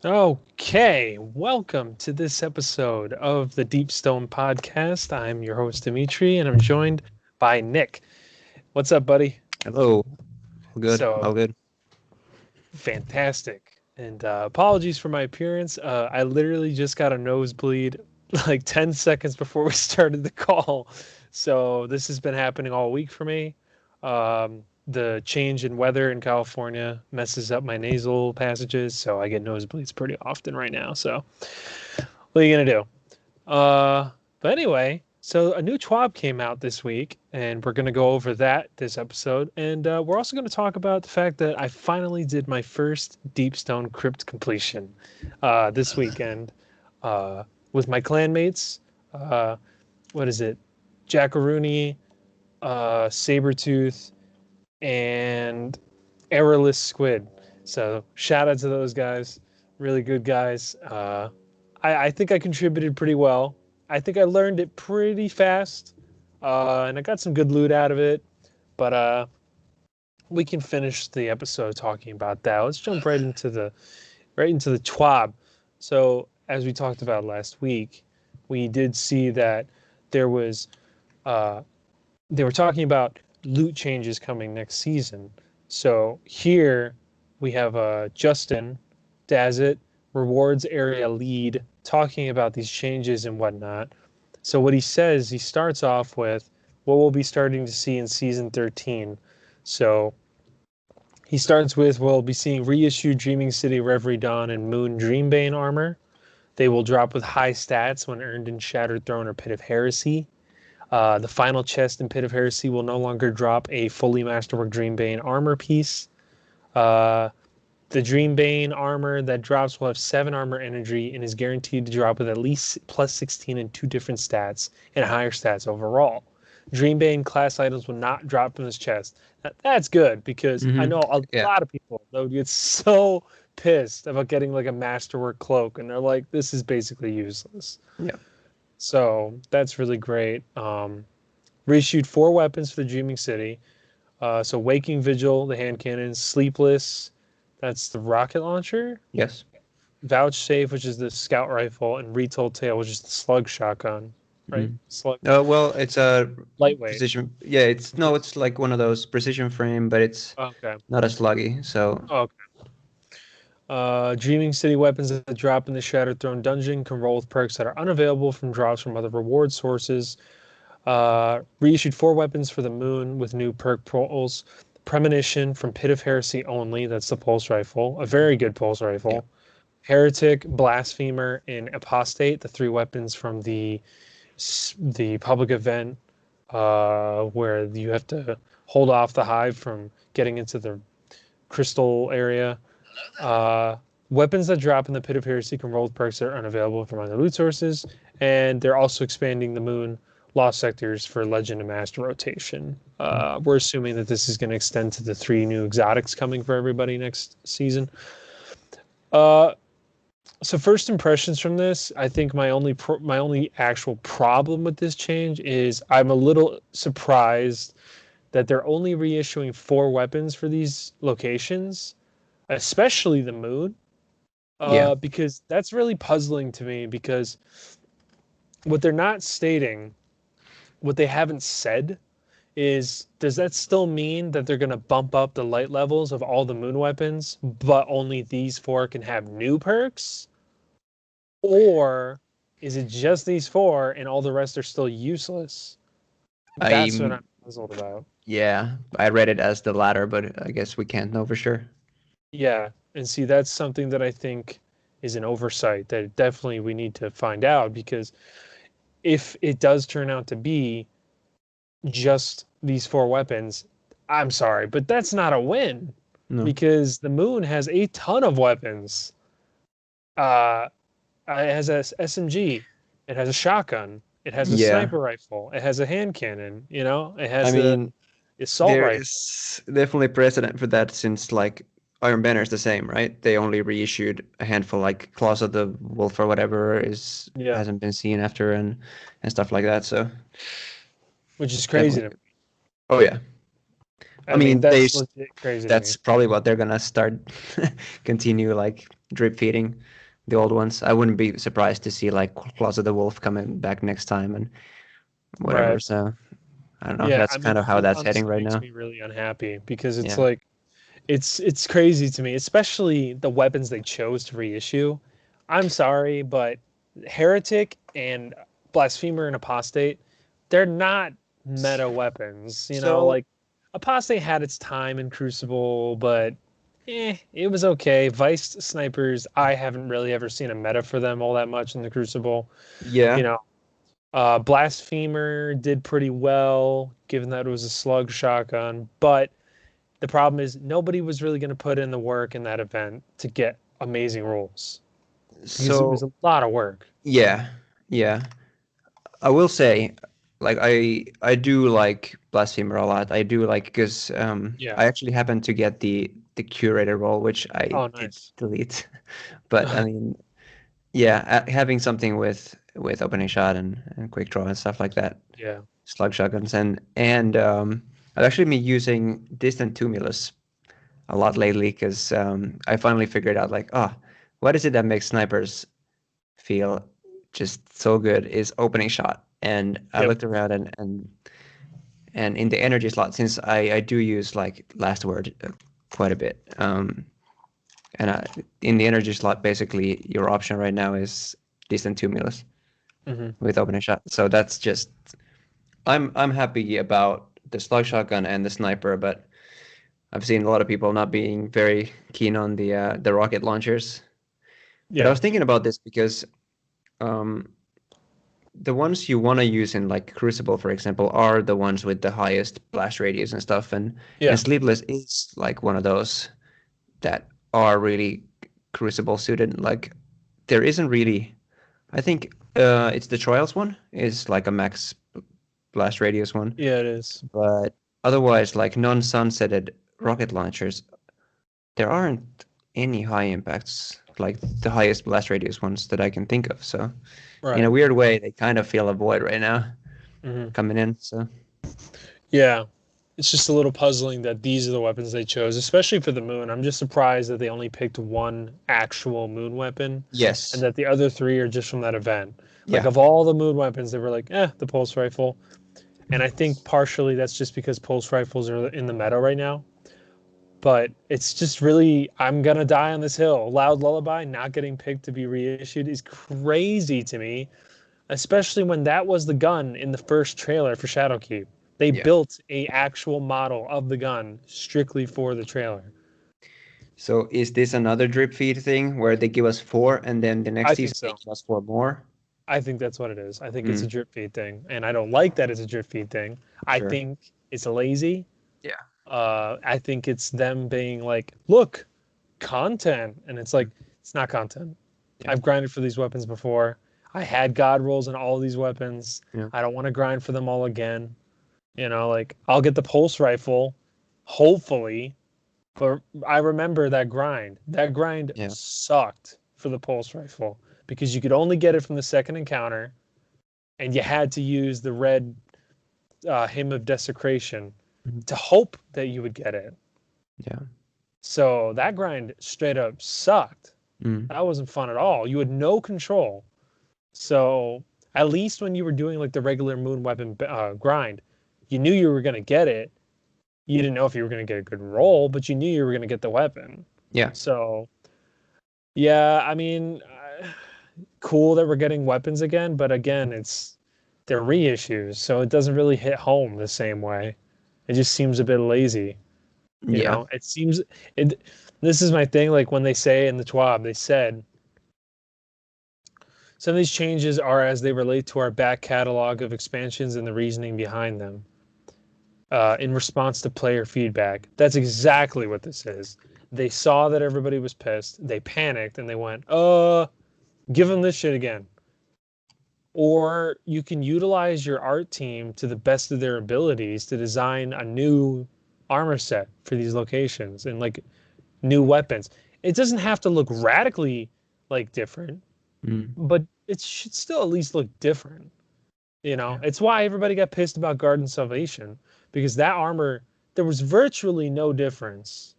Okay, welcome to this episode of the Deep Stone Podcast. I'm your host, Dimitri, and I'm joined by Nick. What's up, buddy? Hello. All good. So, All good. fantastic. And apologies for my appearance. I literally just got a nosebleed like 10 seconds before we started the call. So, this has been happening all week for me. The change in weather in California messes up my nasal passages, so I get nosebleeds pretty often right now. So, what are you gonna do? But anyway, so a new TWAB came out this week, and we're gonna go over that this episode, and we're also gonna talk about the fact that I finally did my first Deepstone Crypt completion this weekend uh, with my clanmates. Uh, what is it? Jackaroony, Sabretooth, and Errorless Squid. So shout out to those guys, really good guys. I think I contributed pretty well. I think I learned it pretty fast, and I got some good loot out of it. But we can finish the episode talking about that. Let's jump right into the TWAB. So as we talked about last week, we did see that there was uh, they were talking about loot changes coming next season. So here we have Justin Dazit, rewards area lead, talking about these changes and whatnot. So what he says, he starts off with what we'll be starting to see in season 13. So he starts with we'll be seeing reissued Dreaming City Reverie Dawn and Moon Dreambane armor. They will drop with high stats when earned in Shattered Throne or Pit of Heresy. The final chest in Pit of Heresy will no longer drop a fully Masterwork Dreambane armor piece. Uh, the Dreambane armor that drops will have 7 armor energy and is guaranteed to drop with at least plus 16 in 2 different stats and higher stats overall. Dreambane class items will not drop from his chest. That's good because I know a Yeah. lot of people that would get so pissed about getting like a Masterwork cloak and they're like, this is basically useless. Yeah. So that's really great. Reissued 4 weapons for the Dreaming City. So Waking Vigil, the hand cannon, Sleepless, that's the rocket launcher, Yes. Vouchsafe, which is the scout rifle, and Retold Tale, which is the slug shotgun, right? hmm Slug, Well, it's a lightweight. precision. Yeah. It's like one of those precision frame, but it's Okay. not as sluggy. So Okay. Dreaming City weapons that drop in the Shattered Throne dungeon can roll with perks that are unavailable from drops from other reward sources. Reissued 4 weapons for the moon with new perk pulls. Premonition from Pit of Heresy only. That's the pulse rifle. A very good pulse yeah. rifle. Heretic, Blasphemer, and Apostate, the 3 weapons from the public event where you have to hold off the hive from getting into the crystal area. Uh, Weapons that drop in the Pit of Heresy can roll with perks that are unavailable from other loot sources, and they're also expanding the moon lost sectors for Legend and Master rotation. We're assuming that this is going to extend to the 3 new exotics coming for everybody next season. Uh, so first impressions from this, I think my only actual problem with this change is I'm a little surprised that they're only reissuing 4 weapons for these locations, especially the moon, Yeah. because that's really puzzling to me because what they're not stating, what they haven't said is does that still mean that they're going to bump up the light levels of all the moon weapons, but only these 4 can have new perks? Or is it just these 4 and all the rest are still useless? That's what I'm. I'm puzzled about. Yeah. I read it as the latter, but I guess we can't know for sure. Yeah. And see, that's something that I think is an oversight that definitely we need to find out because if it does turn out to be just these 4 weapons, I'm sorry, but that's not a win No. because the moon has a ton of weapons. Uh, it has a SMG, it has a shotgun, it has a Yeah. sniper rifle, it has a hand cannon. It I has a mean, assault there rifle. is definitely precedent for that since like Iron Banner is the same, right? They only reissued a handful, like Claws of the Wolf or whatever is Yeah, hasn't been seen after and stuff like that. So which is crazy to definitely. me. Oh yeah. I I mean, mean, that's legit crazy to me. that's probably what they're gonna start continue like drip feeding the old ones. I wouldn't be surprised to see like Claws of the Wolf coming back next time and whatever. Right. So I don't know. Yeah, That's I mean, kind of how it that's heading honestly right makes now. me really unhappy because it's Yeah. like it's crazy to me, especially the weapons they chose to reissue. I'm sorry, but Heretic and Blasphemer and Apostate, they're not meta weapons. So Like Apostate had its time in Crucible, but it was okay. Vice snipers, I haven't really ever seen a meta for them all that much in the Crucible. You yeah. know, Blasphemer did pretty well, given that it was a slug shotgun, but the problem is nobody was really going to put in the work in that event to get amazing rolls because it was So a lot of work. yeah, yeah. I will say, like I do like Blasphemer a lot. I do like because Yeah. I actually happened to get the curator role, which I Oh, did nice. delete. But I mean, yeah, having something with opening shot and quick draw and stuff like that, Yeah. slug shotguns and I've actually been using distant tumulus a lot lately because I finally figured out like, oh, what is it that makes snipers feel just so good is opening shot. And I Yep. looked around and in the energy slot, since I do use like last word quite a bit, and in the energy slot, basically your option right now is distant tumulus Hmm. with opening shot. So that's just I'm happy about the slug shotgun and the sniper, but I've seen a lot of people not being very keen on the rocket launchers. But I Yeah. was thinking about this because um, the ones you want to use in like Crucible, for example, are the ones with the highest blast radius and stuff, and Yeah. Sleepless is like one of those that are really Crucible suited. Like there isn't really, I think it's the Trials one is like a max blast radius one, Yeah, it is. but otherwise like non-sunsetted rocket launchers, there aren't any high impacts like the highest blast radius ones that I can think of. So in a Right. weird way, they kind of fill a void right now Hmm. coming in. So Yeah. It's just a little puzzling that these are the weapons they chose, especially for the moon. I'm just surprised that they only picked one actual moon weapon and yes, that the other three are just from that event. Like, yeah, of all the moon weapons, they were like, the pulse rifle. And I think partially that's just because pulse rifles are in the meta right now. But it's just really, I'm gonna die on this hill. Loud Lullaby not getting picked to be reissued is crazy to me, especially when that was the gun in the first trailer for Shadowkeep. They yeah. built a actual model of the gun strictly for the trailer. So is this another drip feed thing where they give us four and then the next I think season they so. give us four more? I think that's what it is. I think it's a Mm, drip feed thing, and I don't like that it's a drip feed thing. I sure. think it's lazy. Yeah. I think it's them being like, look, content, and it's like it's not content. Yeah. I've grinded for these weapons before. I had god rolls in all of these weapons. Yeah. I don't want to grind for them all again. Like I'll get the pulse rifle, hopefully, but I remember that grind. That grind Yeah. sucked for the pulse rifle because you could only get it from the second encounter, and you had to use the red hymn of desecration Mhm. to hope that you would get it. Yeah. So that grind straight up sucked. Mm. That wasn't fun at all. You had no control. So at least when you were doing like the regular moon weapon grind, you knew you were going to get it. You didn't know if you were going to get a good roll, but you knew you were going to get the weapon. Yeah. So yeah, I mean, cool that we're getting weapons again, but again, they're reissues, so it doesn't really hit home the same way. It just seems a bit lazy. Yeah. It seems it. This is my thing. Like when they say in the TWAB, they said some of these changes are as they relate to our back catalog of expansions and the reasoning behind them. In response to player feedback, that's exactly what this is. They saw that everybody was pissed. They panicked and they went, give them this shit again." Or you can utilize your art team to the best of their abilities to design a new armor set for these locations and like new weapons. It doesn't have to look radically like different, Mm. but it should still at least look different. Yeah. It's why everybody got pissed about Garden Salvation because that armor, there was virtually no difference,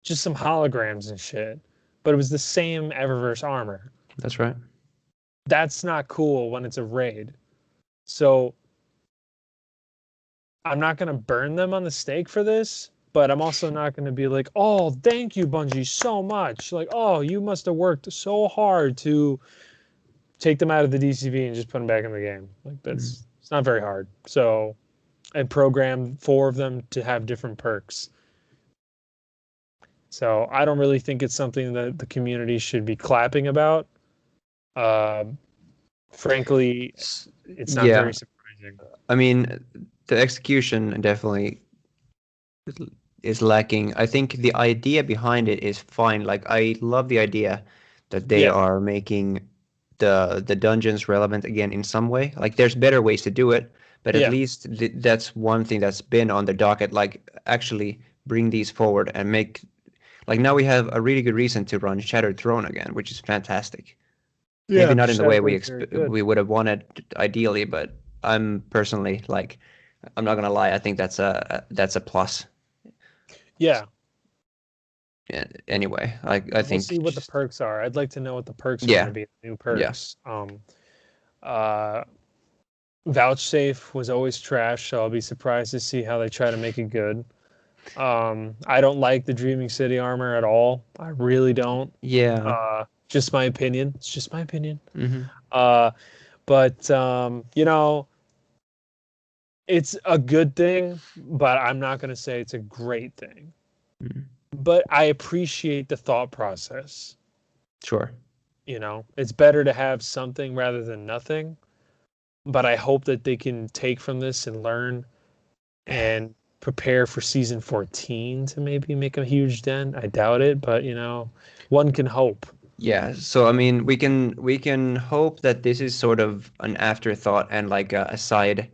just some holograms and shit. but it was the same Eververse armor. That's right. That's not cool when it's a raid. So I'm not going to burn them on the stake for this, but I'm also not going to be like, oh, thank you, Bungie, so much. Like, oh, you must have worked so hard to take them out of the DCV and just put them back in the game. Like, it's not very hard. So, and program 4 of them to have different perks. So I don't really think it's something that the community should be clapping about. Frankly, it's not very surprising. I mean, the execution definitely is lacking. I think the idea behind it is fine. Like, I love the idea that they are making the dungeons relevant again in some way. Like, there's better ways to do it, but at least that's one thing that's been on the docket. Like, actually bring these forward and make, like, now we have a really good reason to run Shattered Throne again, which is fantastic. Maybe not in the way we would have wanted ideally, but I'm personally, like, I'm not gonna lie, I think that's a plus. Yeah. Anyway, I think we'll see what the perks are. I'd like to know what the perks are going to be. New perks. Vouchsafe was always trash, so I'll be surprised to see how they try to make it good. I don't like the Dreaming City armor at all. I really don't. Yeah. Just my opinion. It's just my opinion. Mm-hmm. But you know, it's a good thing, but I'm not going to say it's a great thing. Mm-hmm. But I appreciate the thought process. Sure. You know, it's better to have something rather than nothing. But I hope that they can take from this and learn and prepare for season 14 to maybe make a huge dent. I doubt it, but you know, one can hope. Yeah, so I mean, we can hope that this is sort of an afterthought and like a side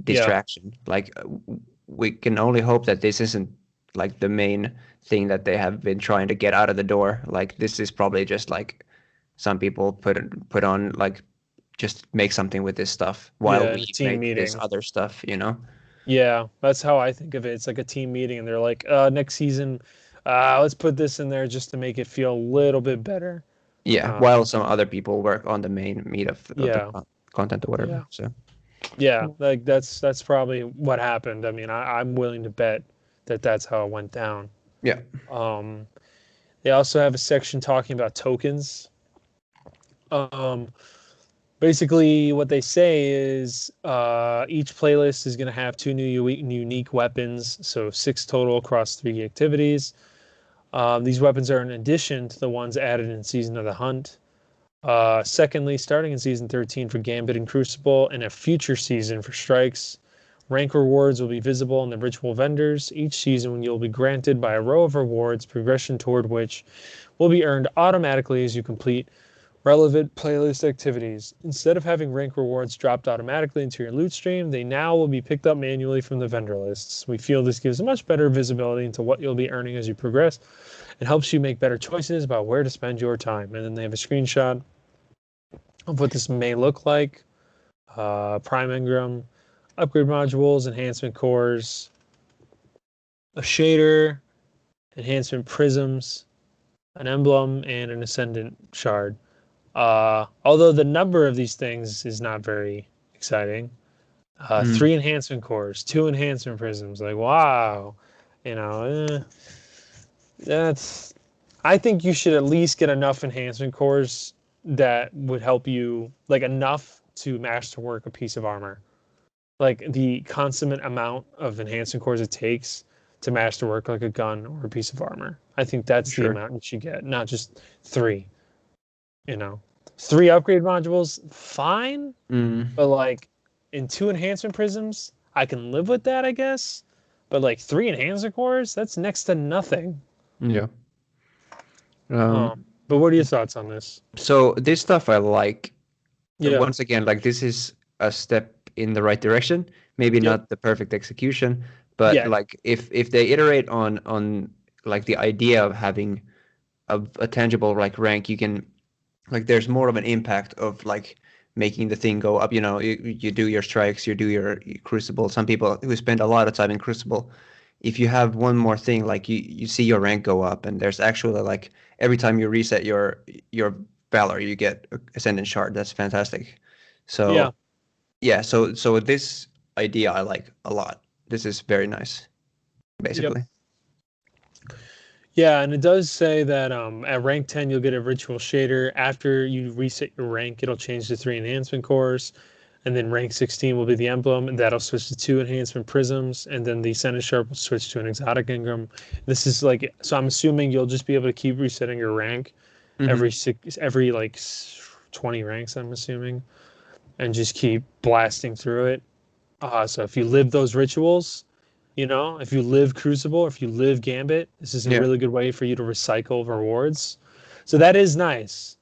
distraction. Like, we can only hope that this isn't like the main thing that they have been trying to get out of the door. Like, this is probably just like some people put on, like, just make something with this stuff while we make this other stuff, you know? Yeah, that's how I think of it. It's like a team meeting, and they're like, next season, let's put this in there just to make it feel a little bit better. Yeah, while some other people work on the main meat of the content or whatever. Yeah. So yeah, like that's probably what happened. I mean, I'm willing to bet that that's how it went down. Yeah. They also have a section talking about tokens. Basically, what they say is each playlist is going to have 2 new unique weapons, so 6 total across 3 activities. These weapons are in addition to the ones added in Season of the Hunt. Secondly, starting in Season 13 for Gambit and Crucible, and a future season for Strikes, rank rewards will be visible in the ritual vendors. Each season you'll be granted by a row of rewards, progression toward which will be earned automatically as you complete relevant playlist activities. Instead of having rank rewards dropped automatically into your loot stream, they now will be picked up manually from the vendor lists. We feel this gives much better visibility into what you'll be earning as you progress and helps you make better choices about where to spend your time. And then they have a screenshot of what this may look like. Prime Engram, upgrade modules, enhancement cores, a shader, enhancement prisms, an emblem, and an ascendant shard. Although the number of these things is not very exciting. 3 enhancement cores, 2 enhancement prisms. Like, wow, you know, that's. I think you should at least get enough enhancement cores that would help you, like, enough to masterwork a piece of armor. Like the consummate amount of enhancement cores it takes to masterwork like a gun or a piece of armor. I think that's the amount you should get, not just 3. You know, 3 upgrade modules, fine. But like in 2 enhancement prisms, I can live with that, I guess. But like 3 enhancement cores, that's next to nothing. Yeah. But what are your thoughts on this? So this stuff I like. Yeah. Once again, like, this is a step in the right direction. Maybe not the perfect execution, but like if they iterate on like the idea of having a tangible like rank, you can, like, there's more of an impact of like making the thing go up. You do your strikes, you do your crucible. Some people who spend a lot of time in crucible if you have one more thing, like you see your rank go up, and there's actually like every time you reset your valor, you get Ascendant Shard. That's fantastic. Yeah. So yeah, so this idea I like a lot. This is very nice, Yep. basically. Yeah, and it does say that at rank 10 you'll get a ritual shader. After you reset your rank, it'll change to 3 enhancement cores, and then rank 16 will be the emblem, and that'll switch to 2 enhancement prisms, and then the Ascendant Shard will switch to an exotic engram. This is like, so I'm assuming you'll just be able to keep resetting your rank Hmm. every like 20 ranks, I'm assuming, and just keep blasting through it. So if you live those rituals, if you live Crucible, if you live Gambit, this is a Yeah. really good way for you to recycle rewards. So that is nice.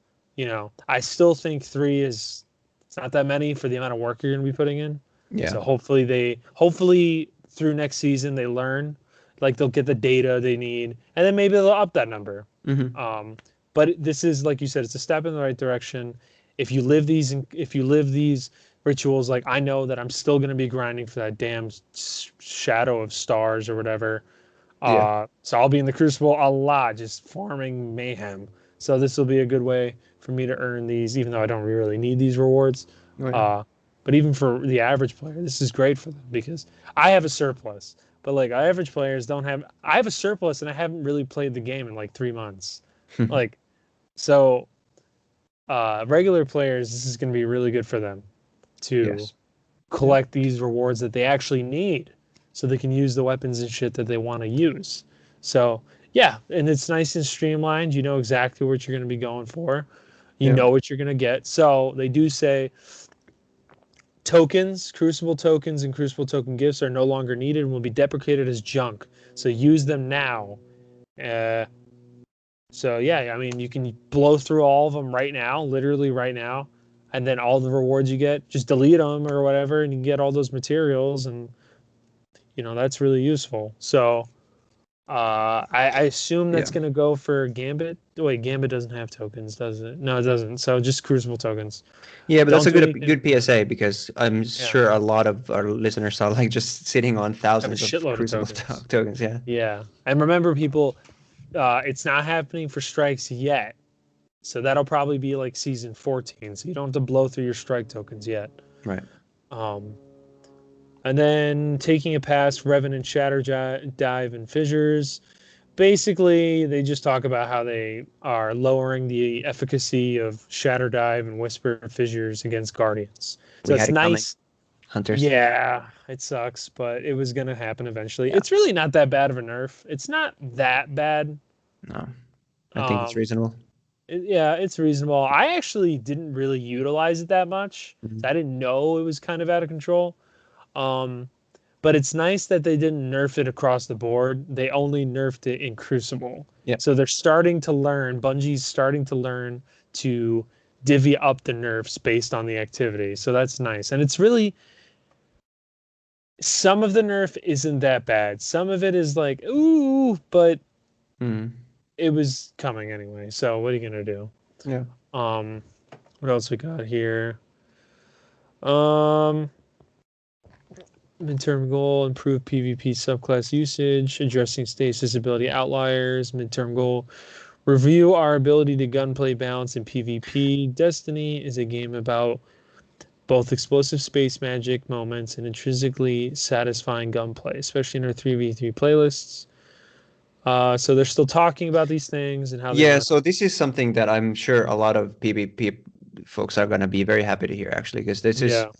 I still think 3 is it's not that many for the amount of work you're going to be putting in. Yeah. So hopefully through next season they learn, like they'll get the data they need, and then maybe they'll up that number. Hmm. Um, but this is like you said, it's a step in the right direction. If you live these rituals, like I know that I'm still going to be grinding for that damn shadow of stars or whatever. Yeah. So I'll be in the Crucible a lot, just farming mayhem. So this will be a good way for me to earn these, even though I don't really need these rewards. Oh, yeah. Uh, but even for the average player, this is great for them because I have a surplus. But like average players don't have. I have a surplus and I haven't really played the game in like 3 months. Like so, regular players, this is going to be really good for them to Yes. Yeah. collect these rewards that they actually need so they can use the weapons and shit that they want to use. So, yeah, and it's nice and streamlined. You know exactly what you're going to be going for. You Yeah. know what you're going to get. So, they do say Crucible tokens, and Crucible token gifts are no longer needed and will be deprecated as junk. So, use them now. Uh, so, yeah, I mean, you can blow through all of them right now, literally right now, and then all the rewards you get, just delete them or whatever, and you get all those materials, and that's really useful. So I assume Yeah. that's gonna go for Gambit. Wait, Gambit doesn't have tokens, does it? No, it doesn't. So just Crucible tokens. Yeah, but that's Don't a do good anything. PSA because I'm Yeah, sure a lot of our listeners are like just sitting on have a thousands of shitload of Crucible tokens. tokens. Yeah. Yeah, and remember, people, it's not happening for strikes yet. So that'll probably be like season 14. So you don't have to blow through your strike tokens yet. Right. Um, and then taking it past Revenant, Shatter Dive, and Fissures. Basically, they just talk about how they are lowering the efficacy of Shatter Dive and Whisper Fissures against Guardians. So We had it's it coming, nice. hunters. Yeah, it sucks, but it was going to happen eventually. Yeah. It's really not that bad of a nerf. It's not that bad. No, I think it's Um, reasonable. yeah, it's reasonable. I actually didn't really utilize it that much. Mhm. I didn't know it was kind of out of control. Um, but it's nice that they didn't nerf it across the board. They only nerfed it in Crucible. Yeah. So they're starting to learn, Bungie's starting to learn to divvy up the nerfs based on the activity. So that's nice. And it's really, some of the nerf isn't that bad. Some of it is like, ooh, but Mm. it was coming anyway. So what are you going to do? Yeah. Um, what else we got here? Um, Midterm goal, improve PvP subclass usage, addressing stasis ability outliers. Midterm goal, review our ability to gunplay balance in PvP. Destiny is a game about both explosive space magic moments and intrinsically satisfying gunplay, especially in our 3v3 playlists. So they're still talking about these things and how they Yeah, want to. so this is something that I'm sure a lot of PvP folks are gonna be very happy to hear actually, because this is Yeah,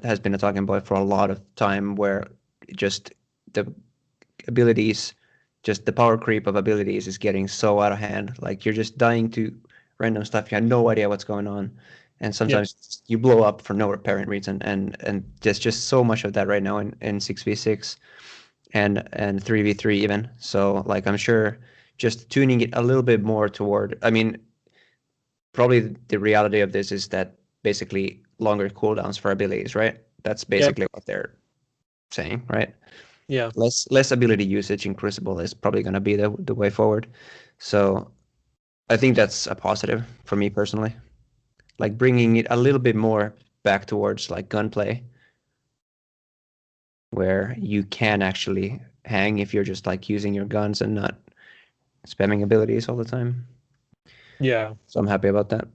has been a talking point for a lot of time where just the abilities, just the power creep of abilities is getting so out of hand. Like you're just dying to random stuff. You have no idea what's going on, and yeah, sometimes you blow up for no apparent reason. And there's just so much of that right now in 6v6 and 3v3 even. So like I'm sure just tuning it a little bit more toward. I mean, probably the reality of this is that basically longer cooldowns for abilities, right? That's yep, basically what they're saying, right? yeah, Less ability usage in Crucible is probably going to be the way forward. So I think that's a positive for me personally. Like bringing it a little bit more back towards like gunplay, where you can actually hang if you're just like using your guns and not spamming abilities all the time. Yeah. So I'm happy about that.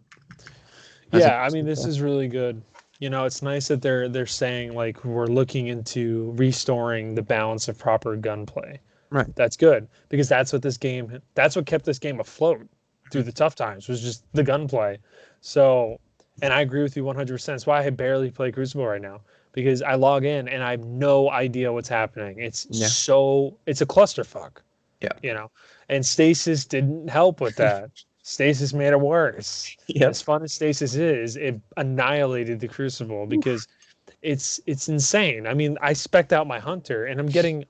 Yeah, I mean, this is really good. It's nice that they're saying like we're looking into restoring the balance of proper gunplay. Right. That's good because that's what kept this game afloat through the tough times was just the gunplay. So, and I agree with you 100%. That's why I barely play Crucible right now because I log in and I have no idea what's happening. It's Yeah. it's a clusterfuck, Yeah. and Stasis didn't help with that. Stasis made it worse. Yep. As fun as Stasis is, it annihilated the Crucible because it's insane. I mean, I specced out my hunter and I'm getting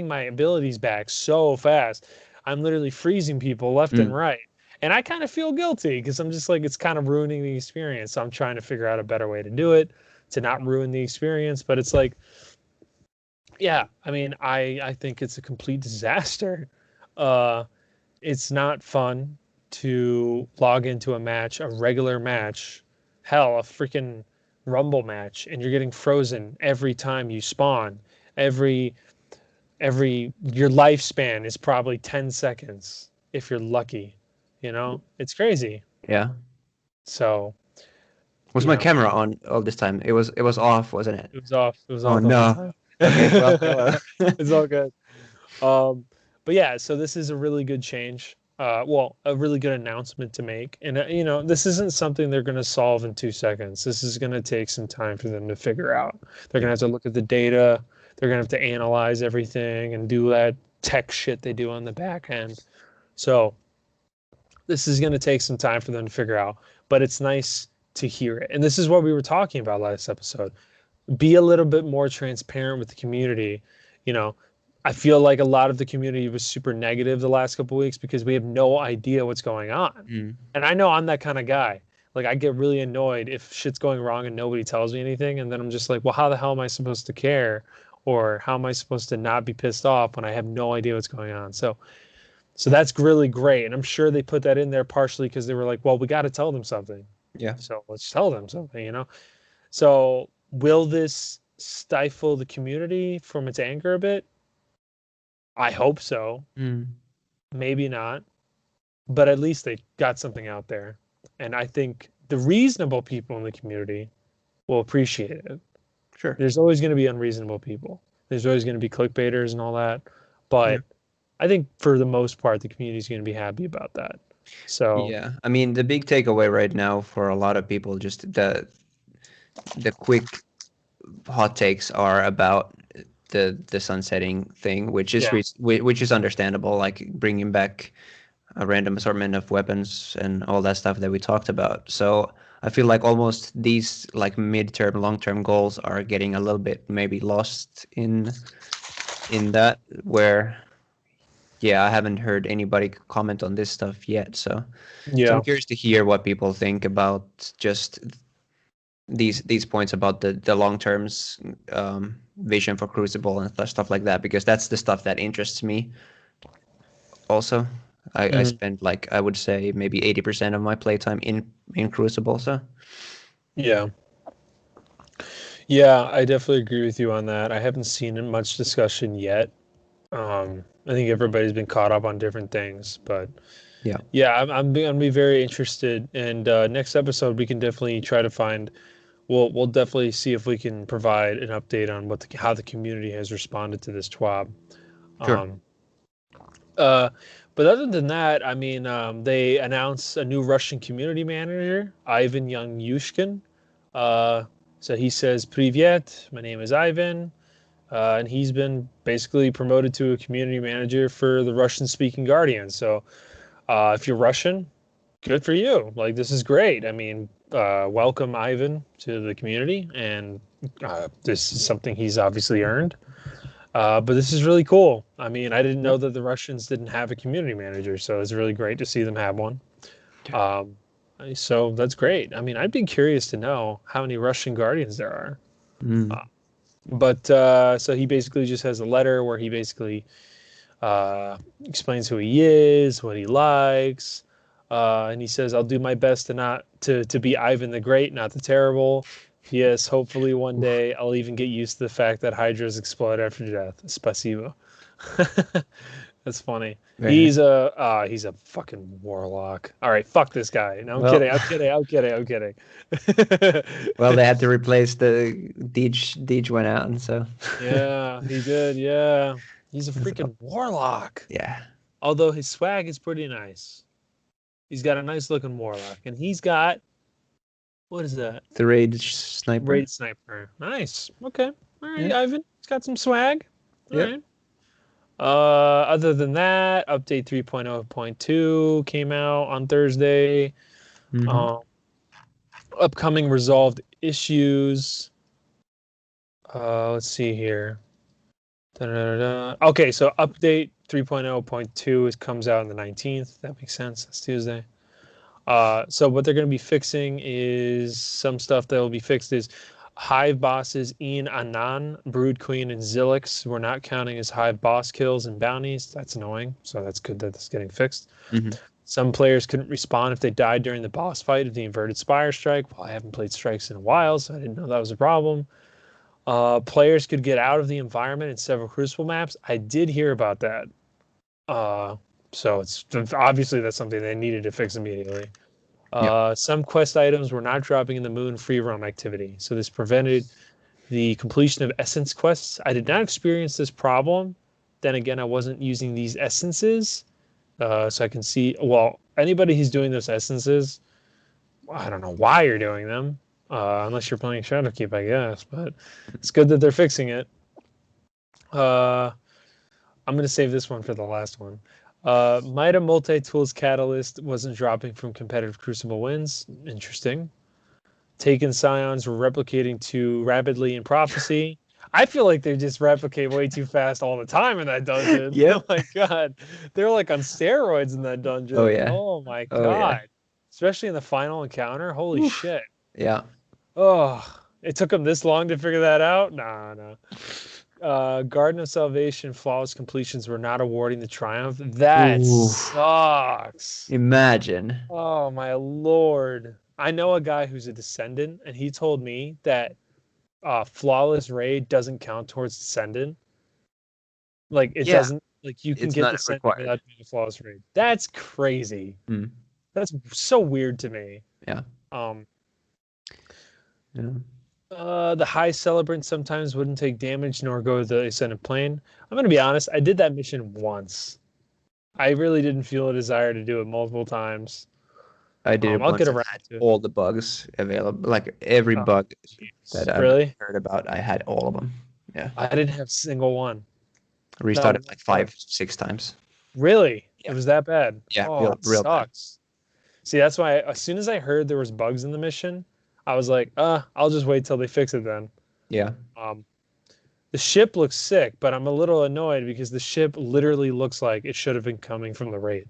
my abilities back so fast. I'm literally freezing people left and right. And I kind of feel guilty because I'm just like it's kind of ruining the experience. So I'm trying to figure out a better way to do it to not ruin the experience, but it's like yeah, I mean, I think it's a complete disaster. Uh it's not fun to log into a regular match, hell, a freaking rumble match, and you're getting frozen every time you spawn. Every your lifespan is probably 10 seconds if you're lucky. It's crazy. Yeah. So, Was my camera on all this time? It was off, wasn't it? it was off. It was Oh off the whole no. time. Okay. Well, hello. It's all good. But yeah, so this is a really good change. Well, a really good announcement to make. And, this isn't something they're going to solve in 2 seconds. This is going to take some time for them to figure out. They're going to have to look at the data. They're going to have to analyze everything and do that tech shit they do on the back end. So this is going to take some time for them to figure out, but it's nice to hear it. And this is what we were talking about last episode. Be a little bit more transparent with the community. I feel like a lot of the community was super negative the last couple of weeks because we have no idea what's going on. And I know I'm that kind of guy. Like I get really annoyed if shit's going wrong and nobody tells me anything, and then I'm just like, well, how the hell am I supposed to care? Or how am I supposed to not be pissed off when I have no idea what's going on? So that's really great. And I'm sure they put that in there partially because they were like, well, we got to tell them something. Yeah. So let's tell them something. So will this stifle the community from its anger a bit? I hope so. Maybe not. But at least they got something out there. And I think the reasonable people in the community will appreciate it. Sure. There's always going to be unreasonable people. There's always going to be clickbaiters and all that. But I think for the most part, the community is going to be happy about that. So yeah, I mean, the big takeaway right now for a lot of people, just the quick hot takes are about the sunsetting thing, which is which is understandable, like bringing back a random assortment of weapons and all that stuff that we talked about. So I feel like almost these like mid-term, long-term goals are getting a little bit maybe lost in that, where I haven't heard anybody comment on this stuff yet. So I'm curious to hear what people think about just these points about the long term's vision for Crucible and stuff like that, because that's the stuff that interests me. Also, I spent like I would say maybe 80% of my playtime in Crucible. So yeah, I definitely agree with you on that. I haven't seen much discussion yet. I think everybody's been caught up on different things, but I'm gonna be very interested. And next episode, we can definitely try to find. We'll definitely see if we can provide an update on how the community has responded to this TWAB. Sure. But other than that, I mean, they announced a new Russian community manager, Ivan Young-Yushkin. So he says, "Privyet, my name is Ivan." And he's been basically promoted to a community manager for the Russian-speaking Guardians. So if you're Russian, good for you. Like, this is great. I mean, welcome Ivan to the community, and this is something he's obviously earned. But this is really cool. I mean, I didn't know that the Russians didn't have a community manager, so it's really great to see them have one. So that's great. I mean, I'd be curious to know how many Russian Guardians there are. But so he basically just has a letter where he basically explains who he is, what he likes, and he says, "I'll do my best to be Ivan the Great, not the Terrible. Yes, hopefully one day I'll even get used to the fact that Hydras explode after death. Spasibo." That's funny. Very He's nice. he's a fucking warlock. All right, fuck this guy. No, I'm Well, kidding. I'm kidding. I'm kidding. I'm kidding. well, they had to replace the Deej went out, and so Yeah, he did. Yeah, he's a so freaking warlock. yeah, Although his swag is pretty nice. He's got a nice looking warlock, and he's got what is that? the Rage Sniper. Raid sniper. Nice. Okay. All right, Yeah. Ivan. He's got some swag. All Yep. right. Other than that, update 3.0.2 came out on Thursday. Hmm. Um, upcoming resolved issues. Let's see here. Da-da-da-da. Okay, so update 3.0.2 comes out on the 19th. That makes sense. That's Tuesday. So what they're going to be fixing is some stuff that will be fixed is Hive bosses Ian Anan, Brood Queen, and Zilix were not counting as Hive boss kills and bounties. That's annoying. So that's good that that's getting fixed. Hmm. Some players couldn't respawn if they died during the boss fight of the Inverted Spire Strike. Well, I haven't played Strikes in a while, so I didn't know that was a problem. Players could get out of the environment in several Crucible maps. I did hear about that. Uh, so it's obviously that's something they needed to fix immediately. Yep. Some quest items were not dropping in the moon free roam activity, so this prevented the completion of essence quests. I did not experience this problem. Then again, I wasn't using these essences, so I can see. Well, anybody who's doing those essences, I don't know why you're doing them, unless you're playing Shadowkeep, I guess. But it's good that they're fixing it. Uh, I'm gonna save this one for the last one. Mida Multi Tools Catalyst wasn't dropping from competitive Crucible wins. Interesting. Taken Scions were replicating too rapidly in Prophecy. I feel like they just replicate way too fast all the time in that dungeon. Oh Yep. my god, they're like on steroids in that Oh dungeon. yeah. Oh my Oh yeah. god, especially in the final encounter. Holy Oof. shit. Yeah. Oh, it took them this long to figure that out. Nah, no. Garden of Salvation flawless completions were not awarding the triumph. That Ooh. sucks. Imagine. Oh my lord. I know a guy who's a descendant, and he told me that flawless raid doesn't count towards descendant. Like it Yeah. doesn't like you can It's get not descendant required. without doing a flawless raid. That's crazy. Mm. That's so weird to me. Yeah. Um Yeah. the high celebrant sometimes wouldn't take damage nor go to the ascendant plane. I'm gonna be honest, I did that mission once. I really didn't feel a desire to do it multiple times. I did it I'll get once and around had to it. all the bugs available. Like every Oh, bug jeez. that I've Really? heard about, I had all of them. Yeah. I didn't have a single one. Not Restarted one like bug. 5, 6 times. Really? It Yeah. was that bad? Yeah. Oh, Real, it real bad. sucks. See, that's why as soon as I heard there was bugs in the mission, I was like, I'll just wait till they fix it then. Yeah. Um, the ship looks sick, but I'm a little annoyed because the ship literally looks like it should have been coming from the raid.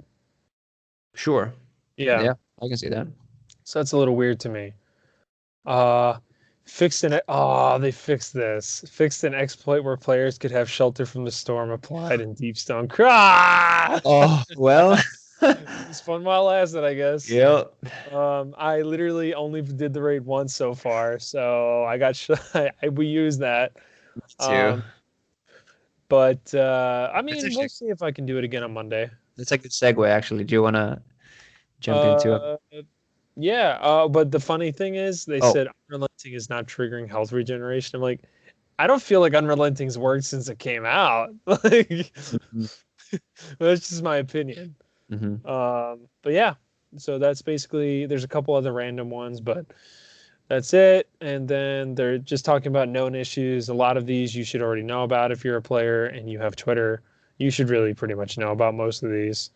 Sure. Yeah, Yeah. I can see that. so that's a little weird to me. Fixed an they fixed this. Fixed an exploit where players could have shelter from the storm applied in Deepstone. Ah! Oh, well. It's fun while it lasted, I guess. Yeah. I literally only did the raid once so far, so I got we used that. Me too. Um, but I That's mean, we'll actually see if I can do it again on Monday. that's a good segue actually. Do you wanna jump into it? Uh, yeah. But the funny thing is, they Oh, said unrelenting is not triggering health regeneration. I'm like, I don't feel like unrelenting's worked since it came out. Like, mhm, that's just my opinion. mhm. But yeah, so that's basically. There's a couple other random ones, but that's it. And then they're just talking about known issues. A lot of these you should already know about if you're a player and you have Twitter. You should really pretty much know about most of these.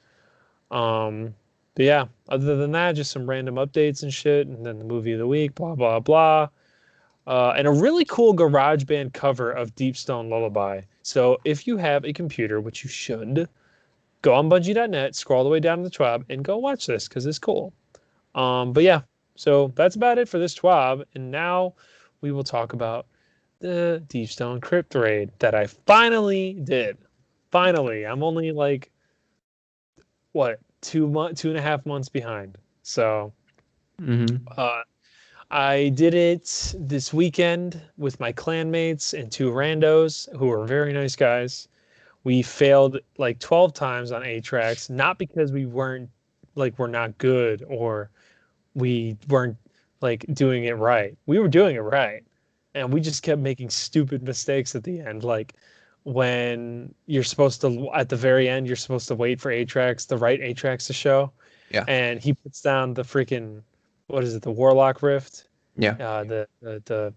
Um, but yeah, other than that, just some random updates and shit. And then the movie of the week, blah, blah, blah. And a really cool GarageBand cover of Deep Stone Lullaby. So if you have a computer, which you should, go on Bungie.net, scroll all the way down to the TWAB, and go watch this because it's cool. But yeah, so that's about it for this TWAB. And now we will talk about the Deepstone Crypt raid that I finally did. Finally, I'm only like what 2.5 months behind. So Mhm. uh, I did it this weekend with my clanmates and two randos who were very nice guys. We failed like 12 times on Atrax, not because we're not good or we weren't like doing it right. We were doing it right. And we just kept making stupid mistakes at the end. Like when you're supposed to, at the very end, you're supposed to wait for Atrax, the right Atrax to show. Yeah. And he puts down the freaking, what is it, the Warlock Rift? Yeah.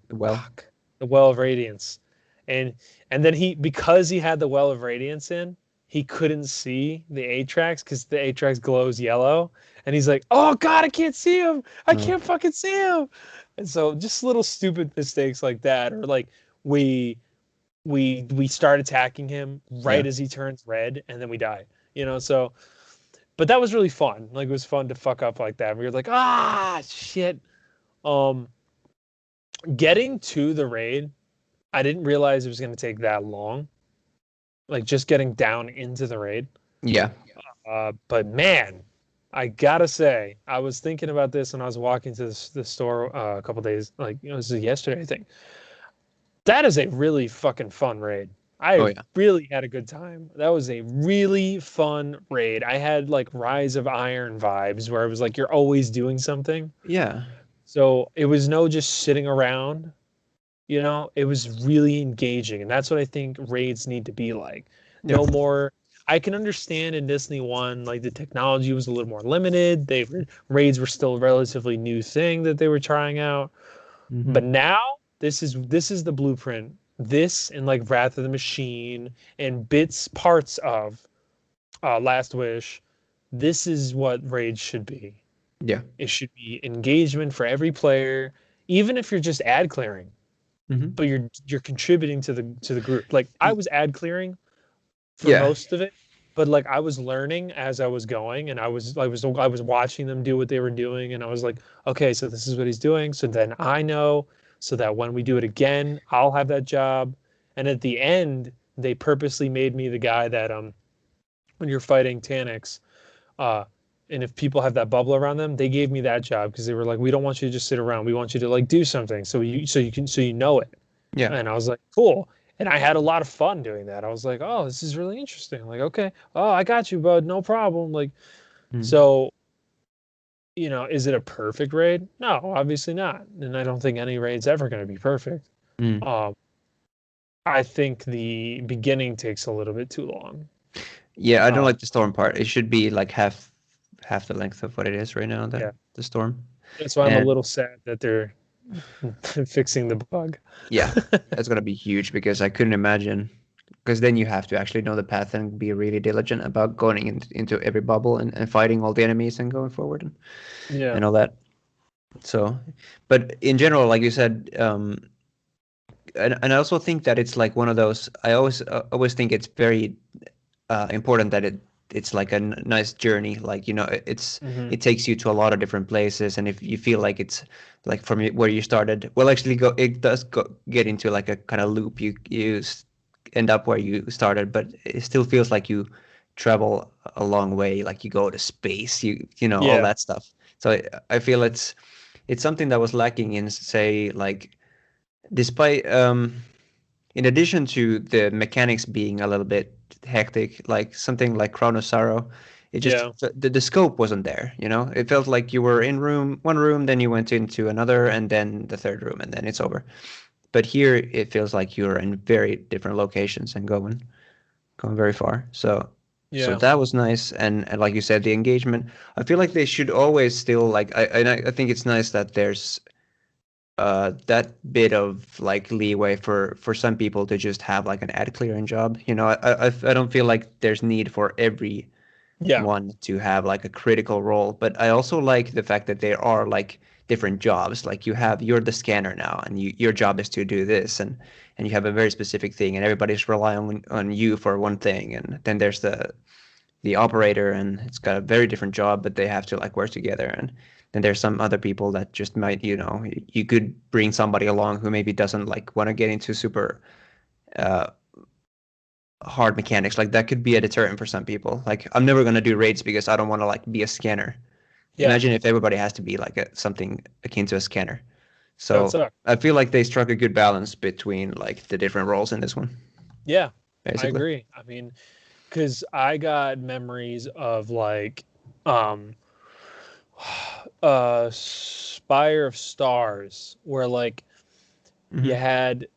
Well. Fuck, the Well of Radiance. And then because he had the Well of Radiance in, he couldn't see the Atrax because the Atrax glows yellow. And he's like, "Oh God, I can't see him! I can't fucking see him!" And so just little stupid mistakes like that, or like we we start attacking him right as he turns red, and then we die. So but that was really fun. Like it was fun to fuck up like that. We were like, shit. Getting to the raid, I didn't realize it was going to take that long. Like just getting down into the raid. Yeah. But man, I gotta say, I was thinking about this when I was walking to the store a couple days, like this is yesterday, I think. That is a really fucking fun raid. I really had a good time. That was a really fun raid. I had like Rise of Iron vibes where it was like you're always doing something. Yeah. So it was no just sitting around. It was really engaging, and that's what I think raids need to be like. No more. I can understand in Destiny 1, like the technology was a little more limited. Raids were still a relatively new thing that they were trying out. Mm-hmm. But now this is the blueprint. This and like Wrath of the Machine and parts of Last Wish. This is what raids should be. Yeah. It should be engagement for every player, even if you're just ad clearing. Mm-hmm. But you're contributing to the group. Like I was ad clearing for most of it, but like I was learning as I was going, and I was watching them do what they were doing, and I was like, okay, so this is what he's doing. So then I know, so that when we do it again, I'll have that job. And at the end, they purposely made me the guy that when you're fighting Taniks, and if people have that bubble around them, they gave me that job because they were like, we don't want you to just sit around. We want you to like do something so you know it. Yeah. And I was like, cool. And I had a lot of fun doing that. I was like, oh, this is really interesting. Like, okay, oh, I got you, bud. No problem. Like, so, is it a perfect raid? No, obviously not. And I don't think any raid's ever going to be perfect. I think the beginning takes a little bit too long. Yeah, I don't like the storm part. It should be like half the length of what it is right now. The storm. That's why I'm a little sad that they're fixing the bug. Yeah, that's gonna be huge because I couldn't imagine. Because then you have to actually know the path and be really diligent about going into every bubble and fighting all the enemies and going forward and all that. So, but in general, like you said, and I also think that it's like one of those. I always think it's very important that it's like a nice journey. Like it takes you to a lot of different places, and if you feel like it's like from where you started, well, actually, it does get into like a kind of loop. You end up where you started, but it still feels like you travel a long way. Like you go to space, all that stuff. So I feel it's something that was lacking in, say, like, despite in addition to the mechanics being a little bit hectic, like something like Crown of Sorrow, it just the scope wasn't there. It felt like you were in one room, then you went into another, and then the third room, and then it's over. But here it feels like you're in very different locations and going very far. So that was nice, and like you said, the engagement. I feel like they should always still like. I think it's nice that there's that bit of like leeway for some people to just have like an ad clearing job. I don't feel like there's need for every one to have like a critical role, but I also like the fact that there are like different jobs. Like you're the scanner now, and your job is to do this, and you have a very specific thing, and everybody's relying on you for one thing. And then there's the operator, and it's got a very different job, but they have to like work together. And then there's some other people that just might, you could bring somebody along who maybe doesn't like want to get into super hard mechanics. Like that could be a deterrent for some people. Like I'm never going to do raids because I don't want to like be a scanner. Imagine if everybody has to be like something akin to a scanner. So I feel like they struck a good balance between like the different roles in this one. Yeah, I basically. agree. I mean, because I got memories of like, um, Spire of Stars, where like you Hmm. had,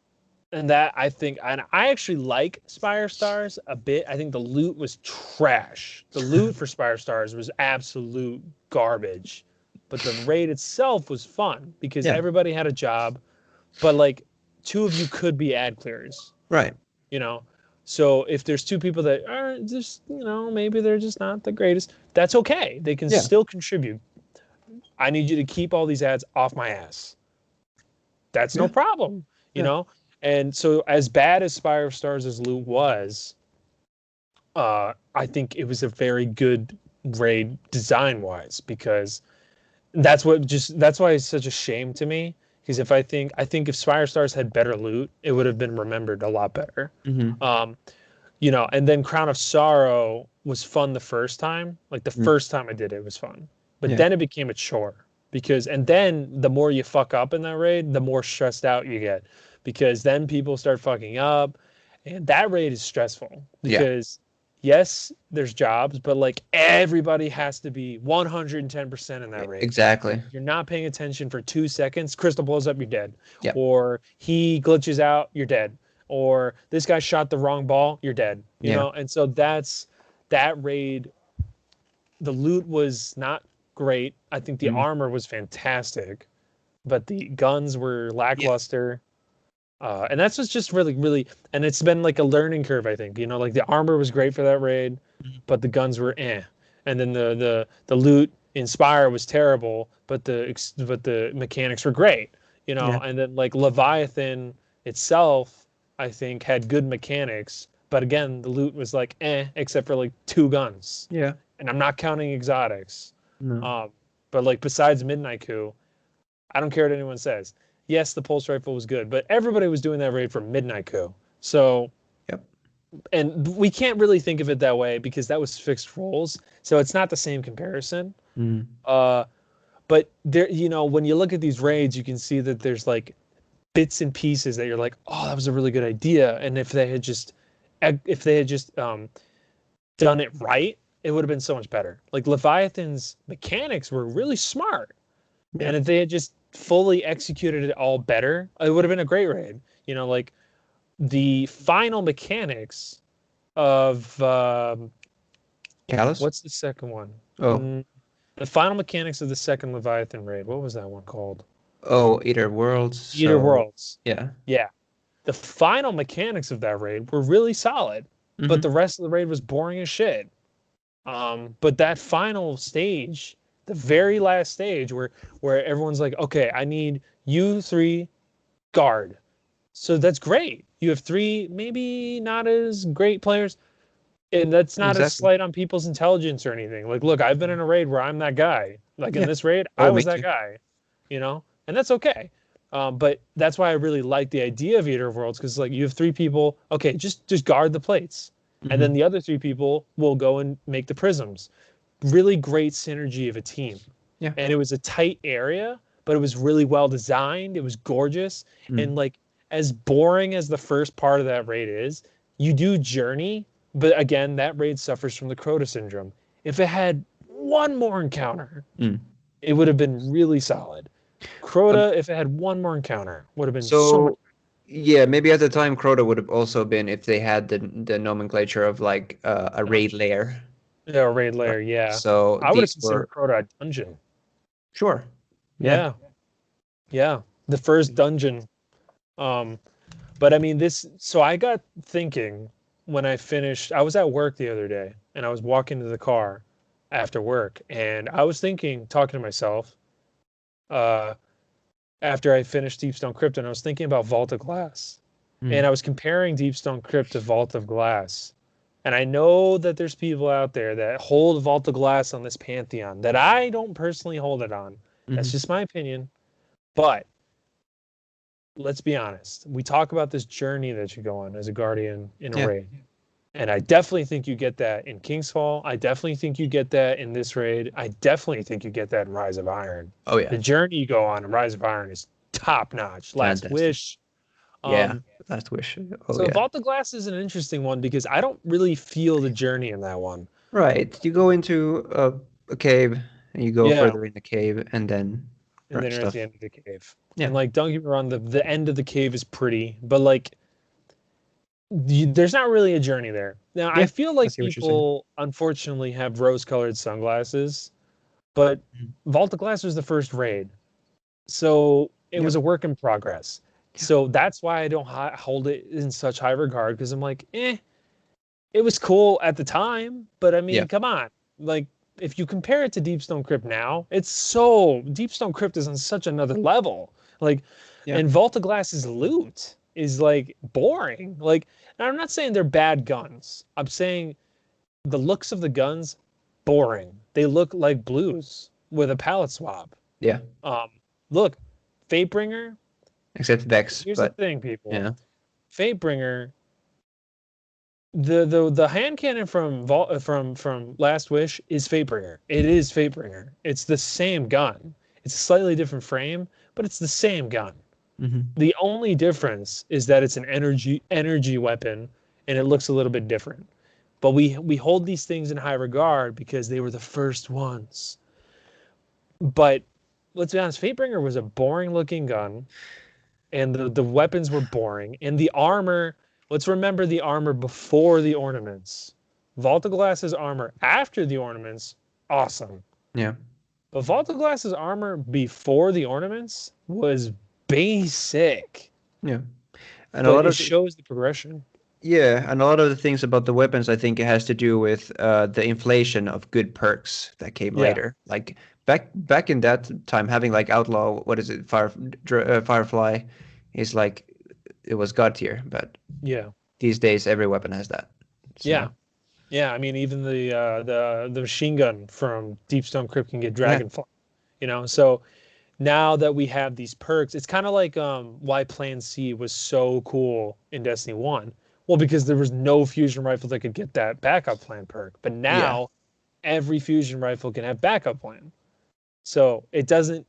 and that I think, and I actually like Spire Stars a bit. I think the loot was trash. The loot for Spire Stars was absolute garbage, but the raid itself was fun because Yeah. everybody had a job, but like two of you could be ad clears, Right. you know. So if there's two people that are just, maybe they're just not the greatest, that's okay. They can Yeah. still contribute. I need you to keep all these ads off my ass. That's no Yeah. problem, you Yeah. know? And so as bad as Spire of Stars as Loot was, I think it was a very good raid design wise because that's why it's such a shame to me. Because I think if Spire Stars had better loot, it would have been remembered a lot better. Hmm. Um, and then Crown of Sorrow was fun the first time. Like the first time I did it was fun. But Yeah. then it became a chore and then the more you fuck up in that raid, the more stressed out you get because then people start fucking up and that raid is stressful Yeah. because yes, there's jobs, but like everybody has to be 110% in that raid. Exactly. You're not paying attention for 2 seconds, Crystal blows up, you're dead. Yeah. Or he glitches out, you're dead. Or this guy shot the wrong ball, you're dead. Yeah. And so that raid. The loot was not great. I think the Mhm. armor was fantastic, but the guns were Yeah. lackluster. And that's just really, really, and it's been like a learning curve, I think. Like the armor was great for that raid, Mhm. but the guns were eh. And then the loot Inspire was terrible, but the mechanics were great. Yeah. And then like Leviathan itself, I think had good mechanics, but again, the loot was like eh, except for like two guns, Yeah. and I'm not counting exotics. No. Um, but like besides Midnight Coup, I don't care what anyone says. Yes, the pulse rifle was good, but everybody was doing that raid for Midnight Coup. So, Yep. and we can't really think of it that way because that was fixed roles. So it's not the same comparison. Mm. Uh, but there, when you look at these raids, you can see that there's like bits and pieces that you're like, oh, that was a really good idea. And if they had just done it right, it would have been so much better. Like Leviathan's mechanics were really smart. Yeah. And if they had just fully executed it all better, it would have been a great raid. Like the final mechanics of Callus. what's the second one? Oh. The final mechanics of the second Leviathan raid. What was that one called? Oh, Eater Worlds. Eater So Worlds. yeah. Yeah. The final mechanics of that raid were really solid, but Hmm. the rest of the raid was boring as shit. But that final stage, the very last stage where everyone's like, okay, I need you three guard. So that's great. You have three maybe not as great players. And that's not a Exactly. slight on people's intelligence or anything. Like, look, I've been in a raid where I'm that guy. Like in Yeah. this raid, I Oh, me was that too. guy, and that's okay. But that's why I really like the idea of Eater of Worlds because like you have three people. Okay, just guard the plates, and then Hmm. the other three people will go and make the prisms. Really great synergy of a team, Yeah. and it was a tight area, but it was really well designed. It was gorgeous, and Mm. like as boring as the first part of that raid is, you do journey, but again, that raid suffers from the Crota syndrome. If it had one more encounter, Mm. it would have been really solid. Um, Crota, if it had one more encounter, would have been so much. so yeah, maybe at the time Crota would have also been if they had the nomenclature of like a raid layer. Yeah, raid Right. layer. Yeah, So I would have these considered were Crota a dungeon. sure. Yeah. Yeah, yeah, the first dungeon. Um, but I mean, this. So I got thinking when I finished. I was at work the other day, and I was walking to the car after work, and I was thinking, talking to myself. Uh, After I finished Deep Stone Crypt, and I was thinking about Vault of Glass, and Mm. I was comparing Deep Stone Crypt to Vault of Glass. And I know that there's people out there that hold Vault of Glass on this pantheon that I don't personally hold it on. That's Hmm. just my opinion. But let's be honest. We talk about this journey that you go on as a guardian in a Yeah. raid. And I definitely think you get that in Kingsfall. I definitely think you get that in this raid. I definitely think you get that in Rise of Iron. Oh yeah. The journey you go on in Rise of Iron is top notch. Last Fantastic. Wish, Yeah, Last Wish. Oh So yeah. Vault of Glass is an interesting one because I don't really feel the journey in that one. Right. You go into a cave and you go Yeah, further in the cave and then and then you're at the stuff. end of the cave. Yeah. And like, don't get me wrong, the end of the cave is pretty, but like, there's not really a journey there. Now, I Yeah. feel I like see what you're saying. people unfortunately have rose-colored sunglasses, but Mhm. Vault of Glass was the first raid, so it was Yep. a work in progress. Yeah. So that's why I don't hold it in such high regard because I'm like, it was cool at the time, but I Yeah. mean, come on. Like, if you compare it to Deepstone Crypt now, it's so Deepstone Crypt is on such another level. Like, Yeah. and Vault of Glass's loot is like boring. Like, and I'm not saying they're bad guns. I'm saying the looks of the guns, boring. They look like blues with a palette swap. Yeah. Um, look, Fatebringer. Except Vex, Here's the but thing, people. yeah. Fatebringer, the hand cannon from from Last Wish is Fatebringer. It is Fatebringer. It's the same gun. It's a slightly different frame, but it's the same gun. Hmm. The only difference is that it's an energy weapon and it looks a little bit different. But we hold these things in high regard because they were the first ones. But let's be honest, Fatebringer was a boring looking gun and the weapons were boring and the armor, let's remember the armor before the ornaments. Vault of Glass's armor after the ornaments, awesome. Yeah. But Vault of Glass's armor before the ornaments was basic, Yeah. And a but lot it of shows the progression. yeah, and a lot of the things about the weapons, I think it has to do with the inflation of good perks that came Yeah, later. Like back in that time, having like outlaw, what is it, Firefly, is like it was god tier. But yeah, these days, every weapon has that. yeah, So yeah. I mean, even the machine gun from Deep Stone Crypt can get yeah, Dragonfly. So now that we have these perks, it's kind of like why Plan C was so cool in Destiny 1. Well, because there was no fusion rifle that could get that backup plan perk. But yeah, now every fusion rifle can have backup plan. So it doesn't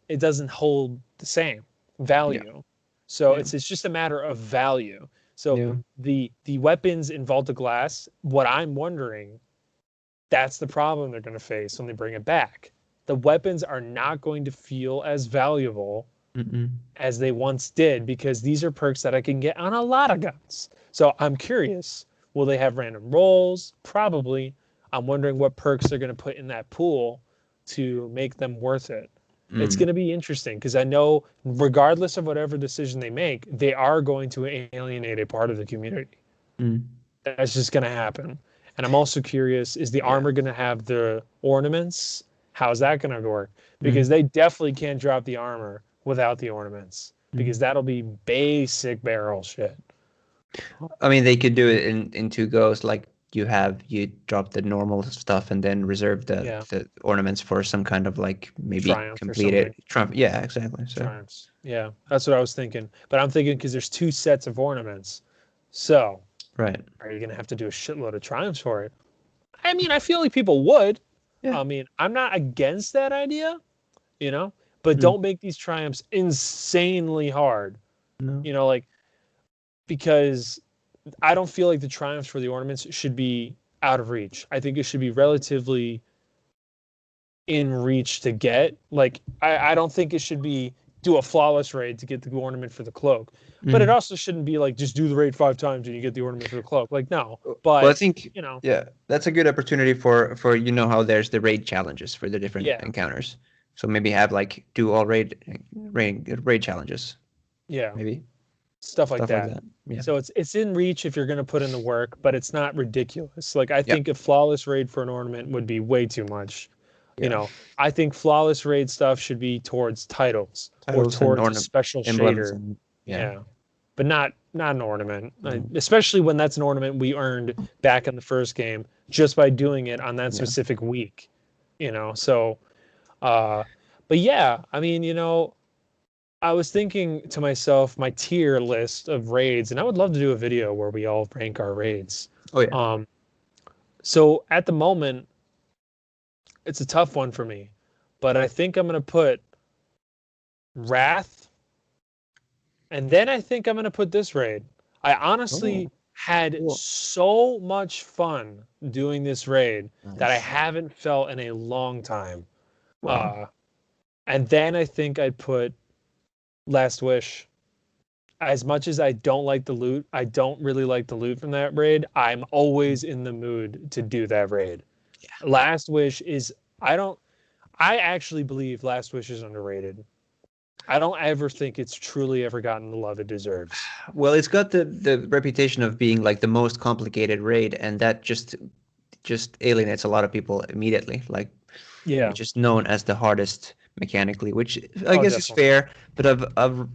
hold the same yeah, value. So yeah, it's just a matter of value. So yeah. the weapons in Vault of Glass, what I'm wondering, that's the problem they're going to face when they bring it back. The weapons are not going to feel as valuable Mm-mm. as they once did because these are perks that I can get on a lot of guns. So I'm curious, will they have random rolls? Probably. I'm wondering what perks they're going to put in that pool to make them worth it. It's Mm. going to be interesting because I know, regardless of whatever decision they make, they are going to alienate a part of the community. Mm. That's just going to happen. And I'm also curious, is the Yeah. armor going to have the ornaments? How's that going to work? Because Mm. they definitely can't drop the armor without the ornaments, Mm. because that'll be basic barrel shit. I mean, they could do it in two goes. Like you drop the normal stuff and then reserve Yeah, the ornaments for some kind of like maybe triumph or completed something. trump. Yeah, exactly. So Triumphs. Yeah, that's what I was thinking. But I'm thinking because there's two sets of ornaments. So right. are you going to have to do a shitload of triumphs for it? I mean, I feel like people would. Yeah. I mean, I'm not against that idea, you know, but Mm. don't make these triumphs insanely hard, No. like, because I don't feel like the triumphs for the ornaments should be out of reach. I think it should be relatively in reach to get. Like, I don't think it should be do a flawless raid to get the ornament for the cloak. But it Mm. also shouldn't be like just do the raid 5 times and you get the ornament for the cloak. Like, no. Well, I But, think you know, yeah, that's a good opportunity for how there's the raid challenges for the different yeah, encounters. So maybe have like do all raid challenges, yeah, maybe stuff like stuff like that. that. Yeah. So it's in reach if you're going to put in the work, but it's not ridiculous. Like, I Yeah. think a flawless raid for an ornament would be way too much. You Yeah. know, I think flawless raid stuff should be towards titles or Titles and towards a ornament special emblems shader. and yeah. Yeah, but not an ornament, No. especially when that's an ornament we earned back in the first game just by doing it on that Yeah. specific week. So, uh, but yeah, I mean, I was thinking to myself, my tier list of raids, and I would love to do a video where we all rank our raids. Oh yeah. Um, so at the moment, it's a tough one for me, but I think I'm gonna put Wrath And then I think I'm gonna put this raid. I honestly Oh, had cool. so much fun doing this raid that I Nice. haven't felt in a long time. Wow. Uh, and then I think I'd put Last Wish. As much as I don't like the loot, I don't really like the loot from that raid. I'm always in the mood to do that raid. Last Wish is I don't I actually believe Last Wish is underrated. I don't ever think it's truly ever gotten the love it deserves. Well, it's got the reputation of being like the most complicated raid, and that just alienates a lot of people immediately. Like Yeah. it's just known as the hardest mechanically, which I Oh, guess is definitely. fair. But I've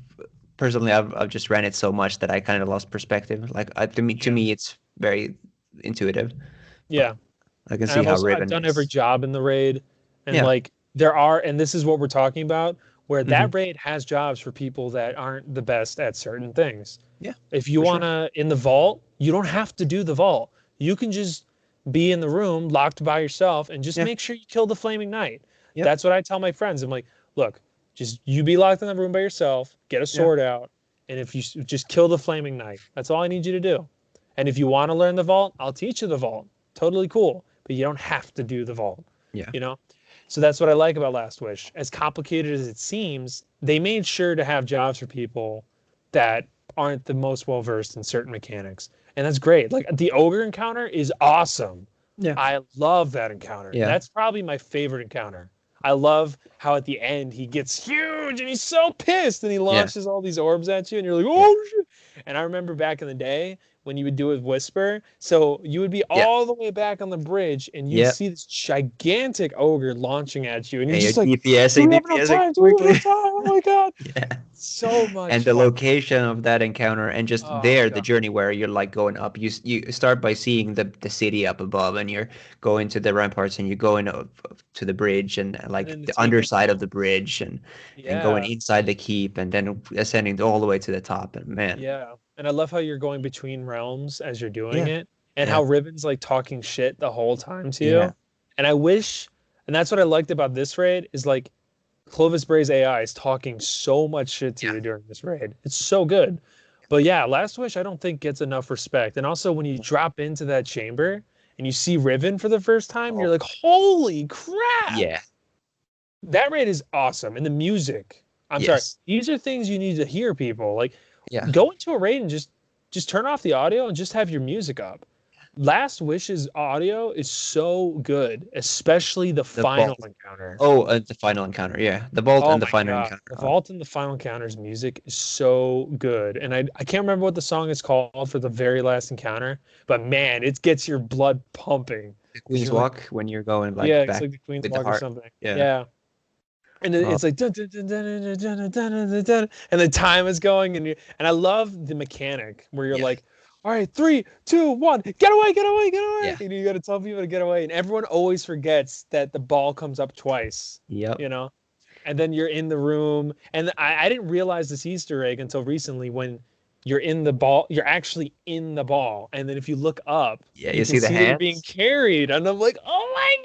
personally I've just ran it so much that I kind of lost perspective. Like to Yeah. me it's very intuitive, but Yeah. I can And see how I've Riven done every is. job in the raid, and Yeah. like there are, and this is what we're talking about, where Hmm. that raid has jobs for people that aren't the best at certain things. Yeah, If you for sure. wanna in the vault, you don't have to do the vault. You can just be in the room locked by yourself and just Yeah. make sure you kill the flaming knight. Yep. That's what I tell my friends. I'm like, look, just you be locked in the room by yourself, get a Yeah. sword out, and if you just kill the flaming knight, that's all I need you to do. And if you want to learn the vault, I'll teach you the vault. Totally cool, but you don't have to do the vault. Yeah. You know, so that's what I like about Last Wish. As complicated as it seems, they made sure to have jobs for people that aren't the most well versed in certain mechanics. And that's great. Like the ogre encounter is awesome. Yeah. I love that encounter. Yeah. That's probably my favorite encounter. I love how at the end he gets huge and he's so pissed and he Yeah. launches all these orbs at you and you're like, Yeah. oh shit. And I remember back in the day when you would do it with Whisper. So you would be Yeah. all the way back on the bridge and you'd Yeah. see this gigantic ogre launching at you. And you're And you're just like, do DPSing, we have enough DPSing time? Do we have quickly. enough time? Oh my God. Yeah. So And much the fun. location of that encounter, and just Oh there, the God. journey where you're like going up. You start by seeing the city up above, and you're going to the ramparts, and you're going up to the bridge, and And like then the taking underside of down. the bridge, and going Yeah. inside the keep, and then ascending all the way to the top. And man, Yeah. And I love how you're going between realms as you're doing yeah, it and yeah, how Riven's like talking shit the whole time to yeah, you. And I wish, and that's what I liked about this raid is like Clovis Bray's AI is talking so much shit to yeah, you during this raid. It's so good. But yeah, Last Wish I don't think gets enough respect. And also when you drop into that chamber and you see Riven for the first time, oh, you're like, holy crap. yeah, That raid is awesome. And the music. I'm sorry. yes, These are things you need to hear, people. Like yeah. go into a raid and just turn off the audio and just have your music up. Last Wish's audio is so good, especially the The vault. final encounter. Oh, the final encounter. Yeah, the vault Oh and the my final God. encounter. The Oh, Vault and the Final Encounter's music is so good. And I can't remember what the song is called for the very last encounter, but man, it gets your blood pumping the because Queen's you're like, Walk when you're going yeah, like it's back like the Queen's with the Walk or heart. something. Yeah. Yeah. And Oh, it's like dun, dun, dun, dun, dun, dun, dun, dun, dun, dun, and the time is going and I love the mechanic where you're yeah, like, all right, 3, 2, 1, get away, get away, get away. yeah. And you got to tell people to get away. And everyone always forgets that the ball comes up twice, Yep. you know? And then you're in the room. And I didn't realize this Easter egg until recently when you're in the ball, you're actually in the ball. And then if you look up, Yeah, you you can see the see that you're being hands? carried. And I'm like, oh my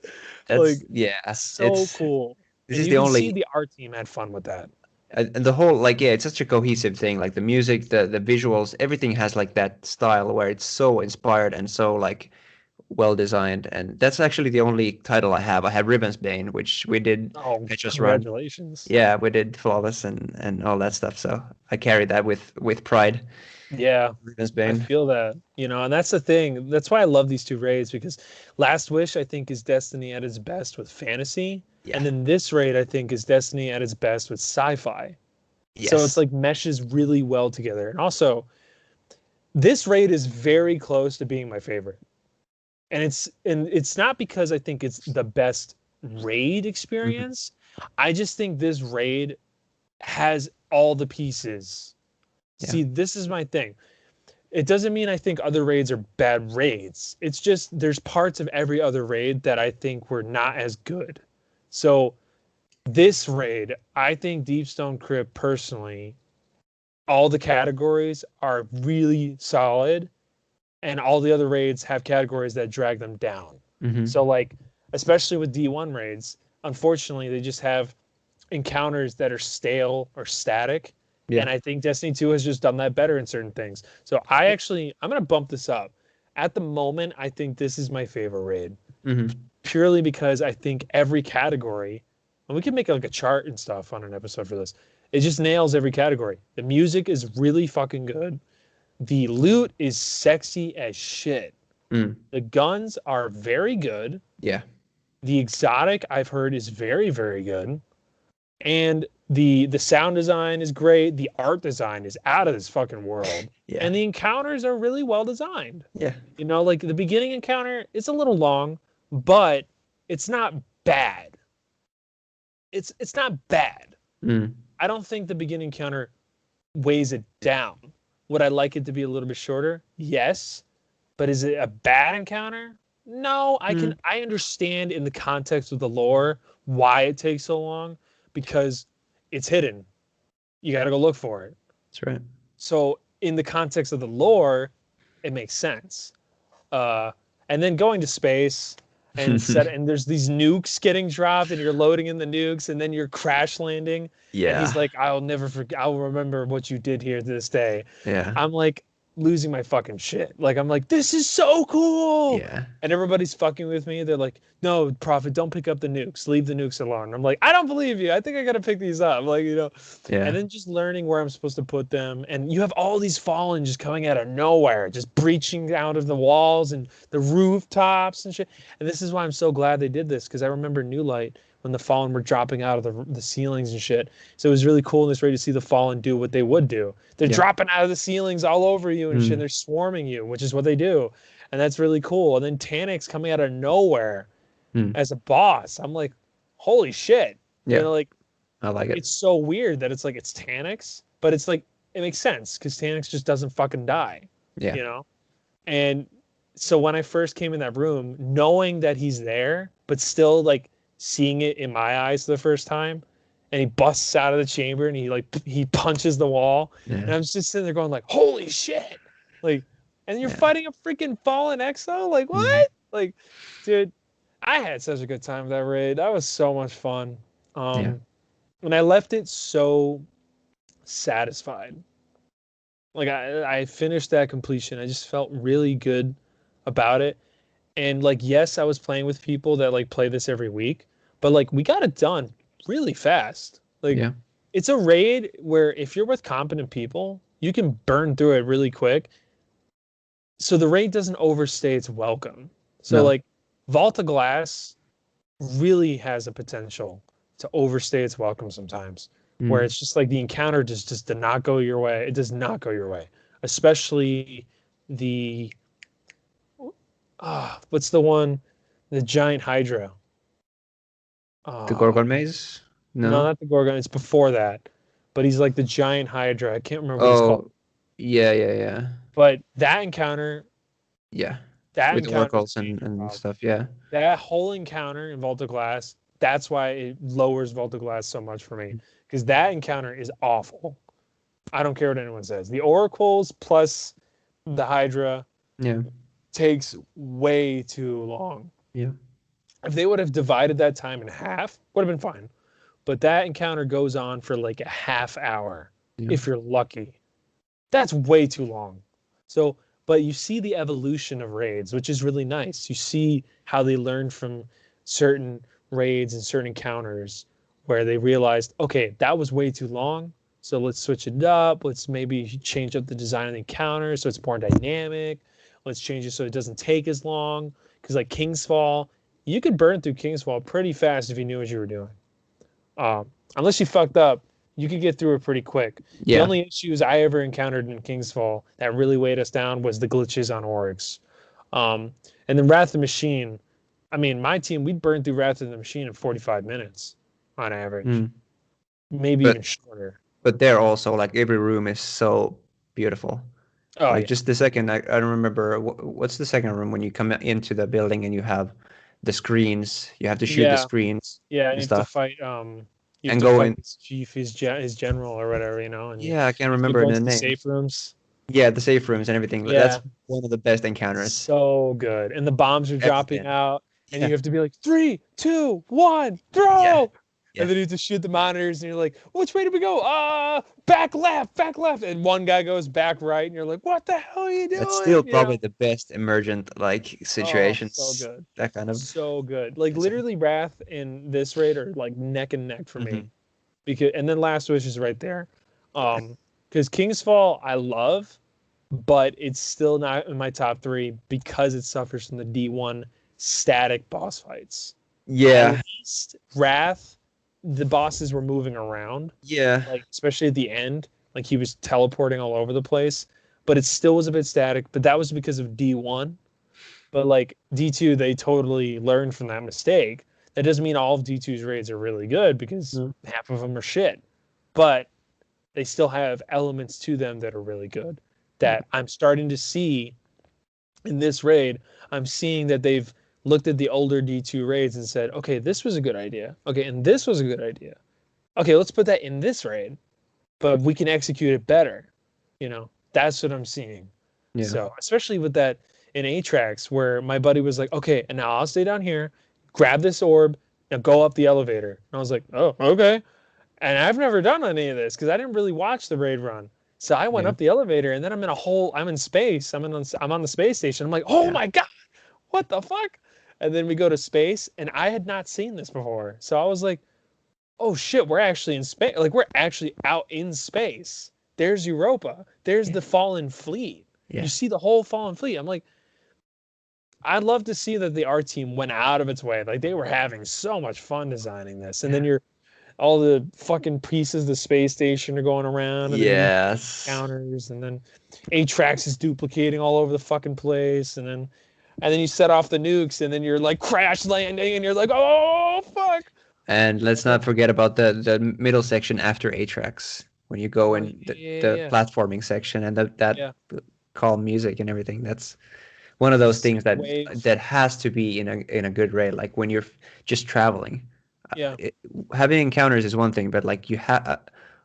God. That's Like, yeah. so It's cool. this And is you the can see only the art team had fun with that. and the whole like yeah, it's such a cohesive thing. Like the music, the visuals, everything has like that style where it's so inspired and so like well designed. And that's actually the only title I have. I have Ribbons Bane, which we did Oh, Petra's Run. congratulations. Yeah, we did Flawless and all that stuff. So I carry that with pride. Yeah, Ribbons I Bane. feel that. And that's the thing. That's why I love these two raids because Last Wish, I think, is Destiny at its best with fantasy. Yeah. And then this raid, I think, is Destiny at its best with sci-fi. So it's Yes. like meshes really well together. And also, this raid is very close to being my favorite. And it's not because I think it's the best raid Hmm. experience. I just think this raid has all the pieces. Yeah. See, this is my thing. It doesn't mean I think other raids are bad raids. It's just there's parts of every other raid that I think were not as good. So this raid, I think Deepstone Crypt personally, all the categories are really solid, and all the other raids have categories that drag them down. Hmm. So like, especially with D1 raids, unfortunately they just have encounters that are stale or static, Yeah. And I think Destiny 2 has just done that better in certain things. So I'm going to bump this up. At the moment, I think this is my favorite raid, purely because I think every category, and we can make like a chart and stuff on an episode for this, it just nails every category. The music is really fucking good. The loot is sexy as shit. The guns are very good. Yeah. The exotic I've heard is very, very good. And the sound design is great. The art design is out of this fucking world. Yeah. And the encounters are really well designed. Yeah. You know, like the beginning encounter, it's a little long, but it's not bad. It's not bad. I don't think the beginning encounter weighs it down. Would I like it to be a little bit shorter? Yes. But is it a bad encounter? No, I understand in the context of the lore why it takes so long, because it's hidden. You got to go look for it. That's right. So in the context of the lore, it makes sense. And then going to space and there's these nukes getting dropped and you're loading in the nukes and then you're crash landing. Yeah. And he's like, I'll never forget. I'll remember what you did here to this day. Yeah. I'm like losing my fucking shit. Like, I'm like, this is so cool. Yeah. And everybody's fucking with me. They're like, no, Prophet, don't pick up the nukes. Leave the nukes alone. I'm like, I don't believe you. I think I got to pick these up. Like, you know. Yeah. And then just learning where I'm supposed to put them. And you have all these Fallen just coming out of nowhere, just breaching out of the walls and the rooftops and shit. And this is why I'm so glad they did this, because I remember New Light when the Fallen were dropping out of the ceilings and shit. So it was really cool in this raid to see the Fallen do what they would do. They're dropping out of the ceilings all over you and shit. They're swarming you, which is what they do. And that's really cool. And then Taniks coming out of nowhere as a boss. I'm like, holy shit. Yeah. You know, like, I like it. It's so weird that it's like it's Taniks, but it's like it makes sense because Taniks just doesn't fucking die. Yeah. You know? And so when I first came in that room, knowing that he's there, but still like seeing it in my eyes the first time, and he busts out of the chamber and he punches the wall. Yeah. And I'm just sitting there going like, holy shit. Like, and you're fighting a freaking Fallen Exo? Like, what? Like, dude, I had such a good time with that raid. That was so much fun. And I left it so satisfied. Like I finished that completion. I just felt really good about it. And like, yes, I was playing with people that like play this every week, but like we got it done really fast. Like it's a raid where if you're with competent people, you can burn through it really quick. So the raid doesn't overstay its welcome. So like Vault of Glass really has a potential to overstay its welcome sometimes, where it's just like the encounter just did not go your way. It does not go your way, especially the what's the one, the giant Hydra. The Gorgon Maze? No, not the Gorgon. It's before that, but he's like the giant Hydra. I can't remember what he's called. Yeah. But that encounter, that with encounter oracles and stuff. Yeah, that whole encounter in Vault of Glass. That's why it lowers Vault of Glass so much for me, because that encounter is awful. I don't care what anyone says. The oracles plus the Hydra takes way too long. Yeah. If they would have divided that time in half, would have been fine. But that encounter goes on for like a half hour if you're lucky. That's way too long. So, but you see the evolution of raids, which is really nice. You see how they learned from certain raids and certain encounters where they realized, okay, that was way too long. So let's switch it up. Let's maybe change up the design of the encounter so it's more dynamic. Let's change it so it doesn't take as long. Because like King's Fall, you could burn through King's Fall pretty fast if you knew what you were doing. Unless you fucked up, you could get through it pretty quick. The only issues I ever encountered in King's Fall that really weighed us down was the glitches on Oryx. And then Wrath of the Machine, I mean, my team, we'd burn through Wrath of the Machine in 45 minutes on average. Maybe even shorter. But there also, like, every room is so beautiful. Oh, like, just the second, I don't remember, what's the second room when you come into the building and you have the screens, you have to shoot the screens. Yeah, and you stuff. have to fight, and go in his chief, his general or whatever, you know. And I can't remember the name. Safe rooms. Yeah, the safe rooms and everything. Yeah. That's one of the best encounters. So good. And the bombs are dropping out, and you have to be like, 3, 2, 1, throw! Yeah. And then you have to shoot the monitors, and you're like, which way did we go? Back left, back left. And one guy goes back right, and you're like, what the hell are you That's still doing? You probably know? the best emergent like Oh, so situations. good. That kind of. So good. Like literally Wrath and this raid are like neck and neck for Mhm. me. Because and then Last Wish is right there. Because King's Fall I love, but it's still not in my top 3 because it suffers from the D1 static boss fights. At Yeah, least Wrath, the bosses were moving around, yeah, like especially at the end, like he was teleporting all over the place, but it still was a bit static, but that was because of D1. But like D2, they totally learned from that mistake. That doesn't mean all of D2's raids are really good because Mm. half of them are shit. But they still have elements to them that are really good yeah, that I'm starting to see in this raid. I'm seeing that they've looked at the older D2 raids and said, okay, this was a good idea. Okay, and this was a good idea. Okay, let's put that in this raid, but we can execute it better. That's what I'm seeing. yeah. So, especially with that in Atrax, where my buddy was like, okay, and now I'll stay down here, grab this orb, now go up the elevator. And I was like, oh, okay. And I've never done any of this because I didn't really watch the raid run. So I went Yeah. up the elevator and then I'm in space. I'm on the space station. I'm like, oh Yeah. my God, what the fuck? And then we go to space and I had not seen this before. So I was like, oh shit, we're actually in space. Like we're actually out in space. There's Europa. There's Yeah. the Fallen Fleet. Yeah. You see the whole Fallen Fleet. I'm like, I'd love to see that the art team went out of its way. Like they were having so much fun designing this. And then you're all the fucking pieces of the space station are going around, and then you Yes. counters, and then Atrax is duplicating all over the fucking place, and then you set off the nukes, and then you're like crash landing, and you're like, oh fuck. And let's not forget about the middle section after Atrax when you go Oh in yeah, the yeah, platforming section and that yeah. calm music and everything. That's one of those things that Wave. has to be in a good raid. Like when you're just traveling, Yeah, it, having encounters is one thing, but like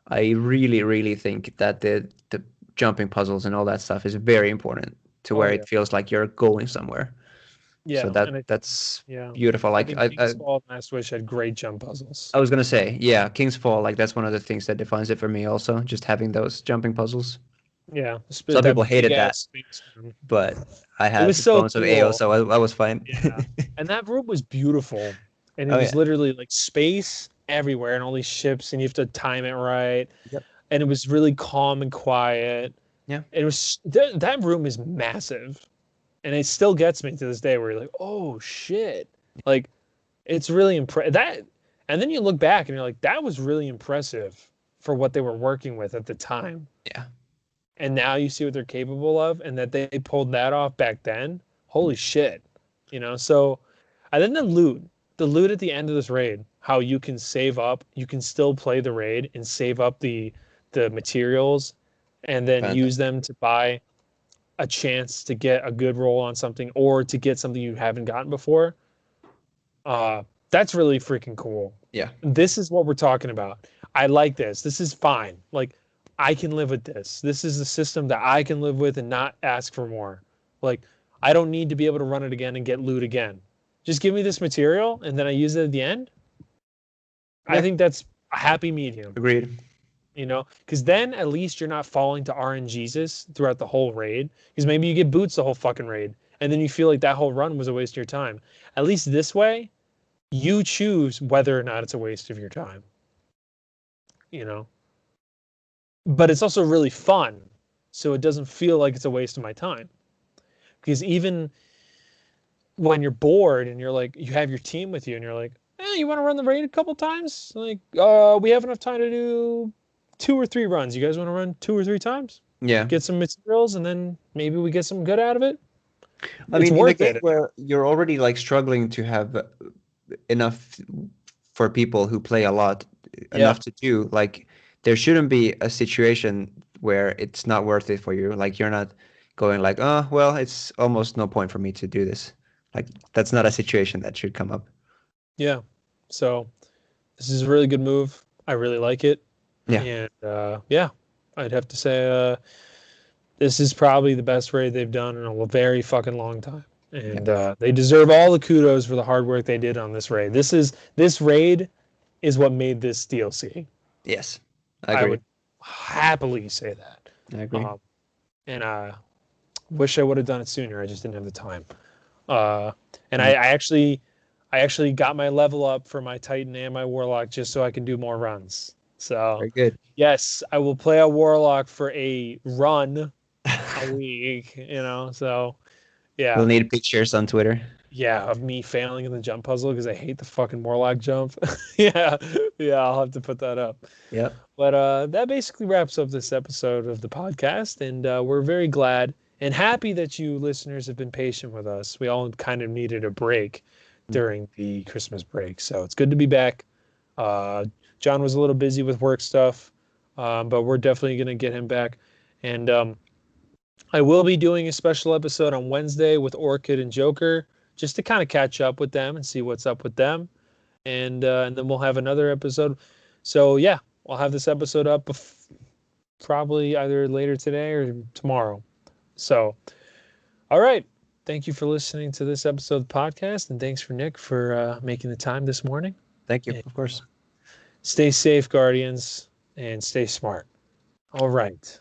I really really think that the jumping puzzles and all that stuff is very important to oh where yeah, it feels like you're going somewhere. So yeah. And that's yeah, beautiful. I Like think King's Fall and Last Wish had great jump puzzles. I was gonna say, yeah, King's Fall, like that's one of the things that defines it for me also, just having those jumping puzzles. Yeah, Some people that big hated that, ass space room. but I It had was the so bones of AO, cool. so I was fine. Yeah. And that room was beautiful. And it Oh yeah. was literally like space everywhere and all these ships and you have to time it right. Yep. And it was really calm and quiet. Yeah. It was that room is massive. And it still gets me to this day where you're like, "Oh shit." Like it's really impressive. That and then you look back and you're like, "That was really impressive for what they were working with at the time." Yeah. And now you see what they're capable of and that they pulled that off back then. Holy shit. So and then the loot at the end of this raid, how you can save up, you can still play the raid and save up the materials and then Fantastic. use them to buy a chance to get a good roll on something or to get something you haven't gotten before. That's really freaking cool. Yeah. This is what we're talking about. I like this. This is fine. Like I can live with this. This is the system that I can live with and not ask for more. Like I don't need to be able to run it again and get loot again. Just give me this material and then I use it at the end. I Yeah. think that's a happy medium, Agreed. because then at least you're not falling to RNGesus throughout the whole raid. Because maybe you get boots the whole fucking raid and then you feel like that whole run was a waste of your time. At least this way, you choose whether or not it's a waste of your time. But it's also really fun, so it doesn't feel like it's a waste of my time. Because even when you're bored and you're like, you have your team with you and you're like, you want to run the raid a couple times? Like, we have enough time to do 2 or 3 runs. You guys want to run 2 or 3 times? Yeah. Get some materials and then maybe we get some good out of it. I It's mean, in a worth game it. where you're already like struggling to have enough for people who play a lot, enough to do, like there shouldn't be a situation where it's not worth it for you. Like you're not going like, oh, well, it's almost no point for me to do this. Like that's not a situation that should come up. Yeah. So this is a really good move. I really like it. Yeah. And yeah, I'd have to say this is probably the best raid they've done in a very fucking long time. And they deserve all the kudos for the hard work they did on this raid. This raid is what made this DLC. Yes, I I agree. would happily say that. I agree. And wish I would have done it sooner. I just didn't have the time. Uh, and Mm. I actually got my level up for my Titan and my Warlock just so I can do more runs. So Very good. yes, I will play a Warlock for a run a week. So We'll yeah, need pictures on Twitter. yeah, of me failing in the jump puzzle because I hate the fucking Warlock jump. Yeah, yeah, I'll have to put that up. Yep. But that basically wraps up this episode of the podcast, and we're very glad and happy that you listeners have been patient with us. We all kind of needed a break during the Christmas break, so it's good to be back. Uh, John was a little busy with work stuff, but we're definitely going to get him back. And I will be doing a special episode on Wednesday with Orchid and Joker just to kind of catch up with them and see what's up with them. And then we'll have another episode. So yeah, I'll have this episode up probably either later today or tomorrow. So, all right. Thank you for listening to this episode of the podcast, and thanks for Nick for making the time this morning. Thank you. And Of course. stay safe, Guardians, and stay smart. All right.